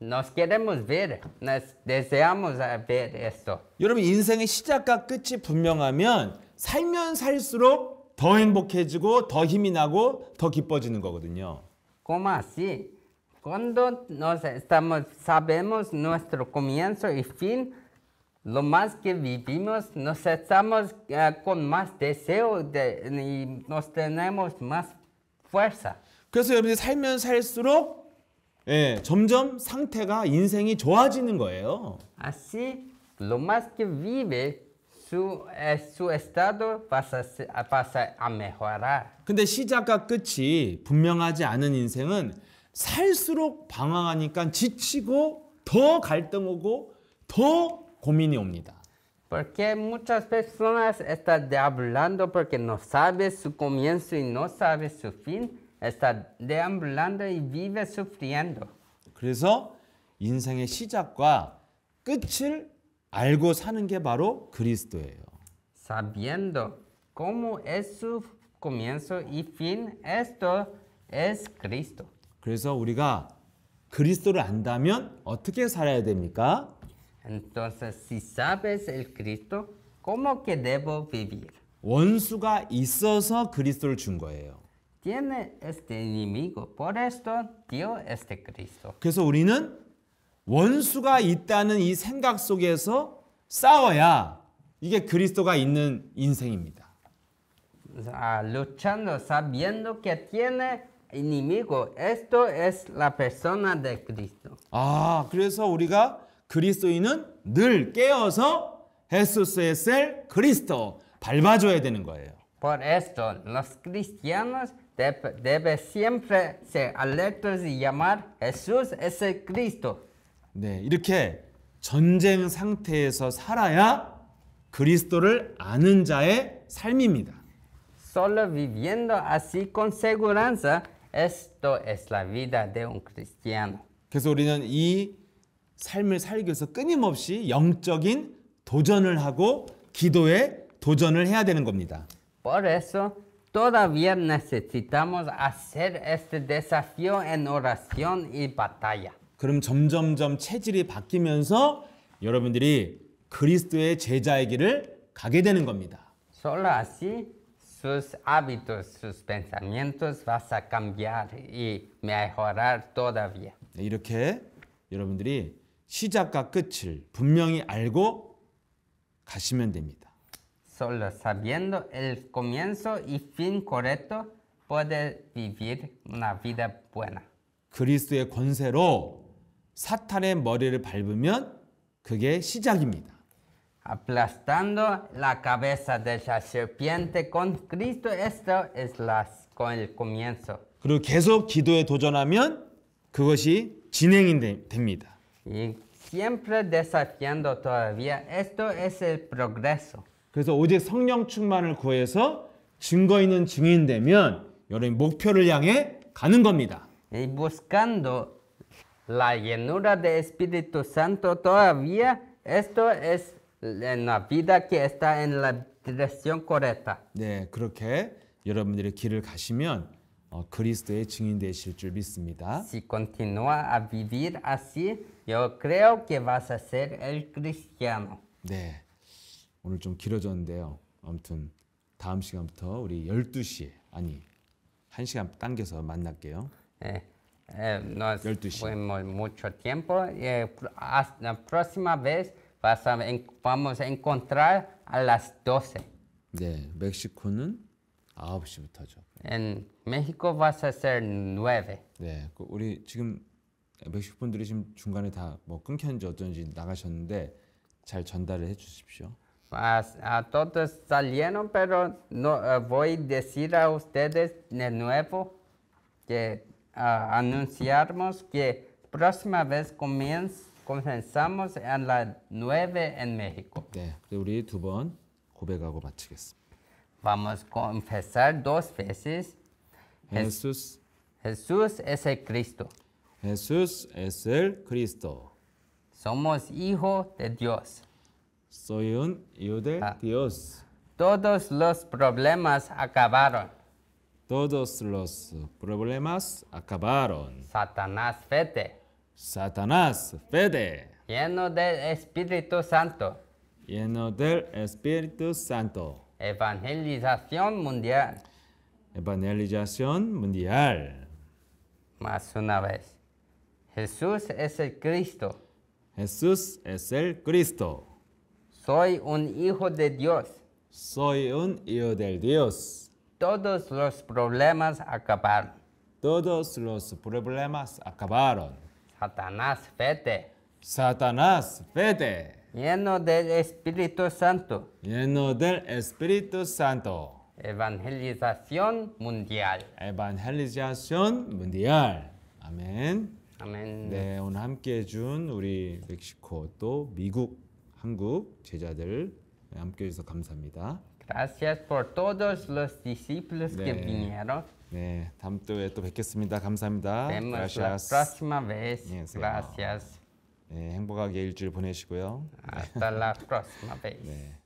nos queremos ver, nos deseamos ver esto. 여러분 인생의 시작과 끝이 분명하면 살면 살수록 더 행복해지고 더 힘이 나고 더 기뻐지는 거거든요. ¿Cómo así? Cuando sabemos nuestro comienzo y fin, lo más que vivimos, nos estamos con más deseo y nos tenemos más fuerza. 그래서 여러분이 살면 살수록 점점 상태가 인생이 좋아지는 거예요. Así, lo más que vive, su estado pasa a mejorar. 근데 시작과 끝이 분명하지 않은 인생은 살수록 방황하니까 지치고 더 갈등 오고 더 고민이 옵니다. Porque muchas personas están deambulando porque no sabe su comienzo y no sabe su fin. Está deambulando y vive sufriendo. 그래서 인생의 시작과 끝을 알고 사는 게 바로 그리스도예요. Sabiendo cómo es su comienzo y fin, esto es Cristo. 그래서 우리가 그리스도를 안다면 어떻게 살아야 됩니까? Entonces, si sabes el Cristo, ¿cómo que debo vivir? 원수가 있어서 그리스도를 준 거예요. Tiene este enemigo, por esto dio este Cristo. 그래서 우리는 원수가 있다는 이 생각 속에서 싸워야 이게 그리스도가 있는 인생입니다. Luchando sabiendo que tiene enemigo. Esto es la persona de Cristo. 그래서 우리가 그리스도인은 늘 깨어서 Jesús es el Cristo 밟아줘야 되는 거예요. Por esto, los cristianos deben siempre ser alertos y llamar Jesús es el Cristo. 네, 이렇게 전쟁 상태에서 살아야 그리스도를 아는 자의 삶입니다. Solo viviendo así con seguridad, esto es la vida de un cristiano. 그래서 우리는 이 삶을 살기 위해서 끊임없이 영적인 도전을 하고 기도에 도전을 해야 되는 겁니다. Por eso, todavía necesitamos hacer este desafío en oración y batalla. 그럼 점점점 체질이 바뀌면서 여러분들이 그리스도의 제자의 길을 가게 되는 겁니다. Solo así sus hábitos, sus pensamientos vas a cambiar y mejorar todavía. 네, 이렇게 여러분들이 시작과 끝을 분명히 알고 가시면 됩니다. Solo sabiendo el comienzo y fin correcto, puedes vivir una vida buena. 그리스도의 권세로 사탄의 머리를 밟으면 그게 시작입니다. Aplastando la cabeza de la serpiente con Cristo, esto es con el comienzo. 그리고 계속 기도에 도전하면 그것이 진행이 됩니다. Y siempre desafiando todavía, esto es el progreso. 그래서 오직 성령 충만을 구해서 증거 있는 증인 되면 여러분 목표를 향해 가는 겁니다. Y buscando la llenura de Espíritu Santo todavía, esto es la vida que está en la dirección correcta. 네, 그렇게 여러분들의 길을 가시면 그리스도의 증인 되실 줄 믿습니다. Si continúa a vivir así, yo creo que vas a ser el cristiano. 네, 오늘 좀 길어졌는데요. 아무튼 다음 시간부터 우리 12시에 아니 1시간 당겨서 만날게요. Nos 12. fuimos mucho tiempo. Hasta la próxima vez vamos a encontrar a las 12. 네, 멕시코는 9시부터죠. En México vas a ser 9. 네, 우리 지금 멕시코 분들이 지금 중간에 다 뭐 끊겼는지 어쩐지 나가셨는데 잘 전달을 해 주십시오. A todos salieron, pero no, voy a decir a ustedes de nuevo que anunciamos que próxima vez comenzamos a las 9 en México. 네, 우리 두 번 고백하고 마치겠습니다. Vamos a confesar 2 veces. Jesús Jesús es el Cristo. Jesús es el Cristo. Somos hijos de Dios. Soy un hijo de Dios. Todos los problemas acabaron. Todos los problemas acabaron. Satanás vete. Satanás, vete. Lleno del Espíritu Santo. Lleno del Espíritu Santo. Evangelización mundial. Evangelización mundial. Más una vez. Jesús es el Cristo. Jesús es el Cristo. Soy un hijo de Dios. Soy un hijo del Dios. Todos los problemas acabaron. Todos los problemas acabaron. Satanás vete. Satanás, vete. Lleno del Espíritu Santo. Lleno del Espíritu Santo. Evangelización mundial. Evangelización mundial. 아멘. Amén. 네, 오늘 함께 해준 우리 멕시코 또 미국, 한국 제자들 함께 해주셔서 감사합니다. Gracias por todos los discípulos que vinieron. 네, 다음 주에 또 뵙겠습니다. 감사합니다. Vemos la próxima vez. 안녕하세요. Gracias. 네, 행복하게 일주일 보내시고요. Hasta la próxima vez. 네.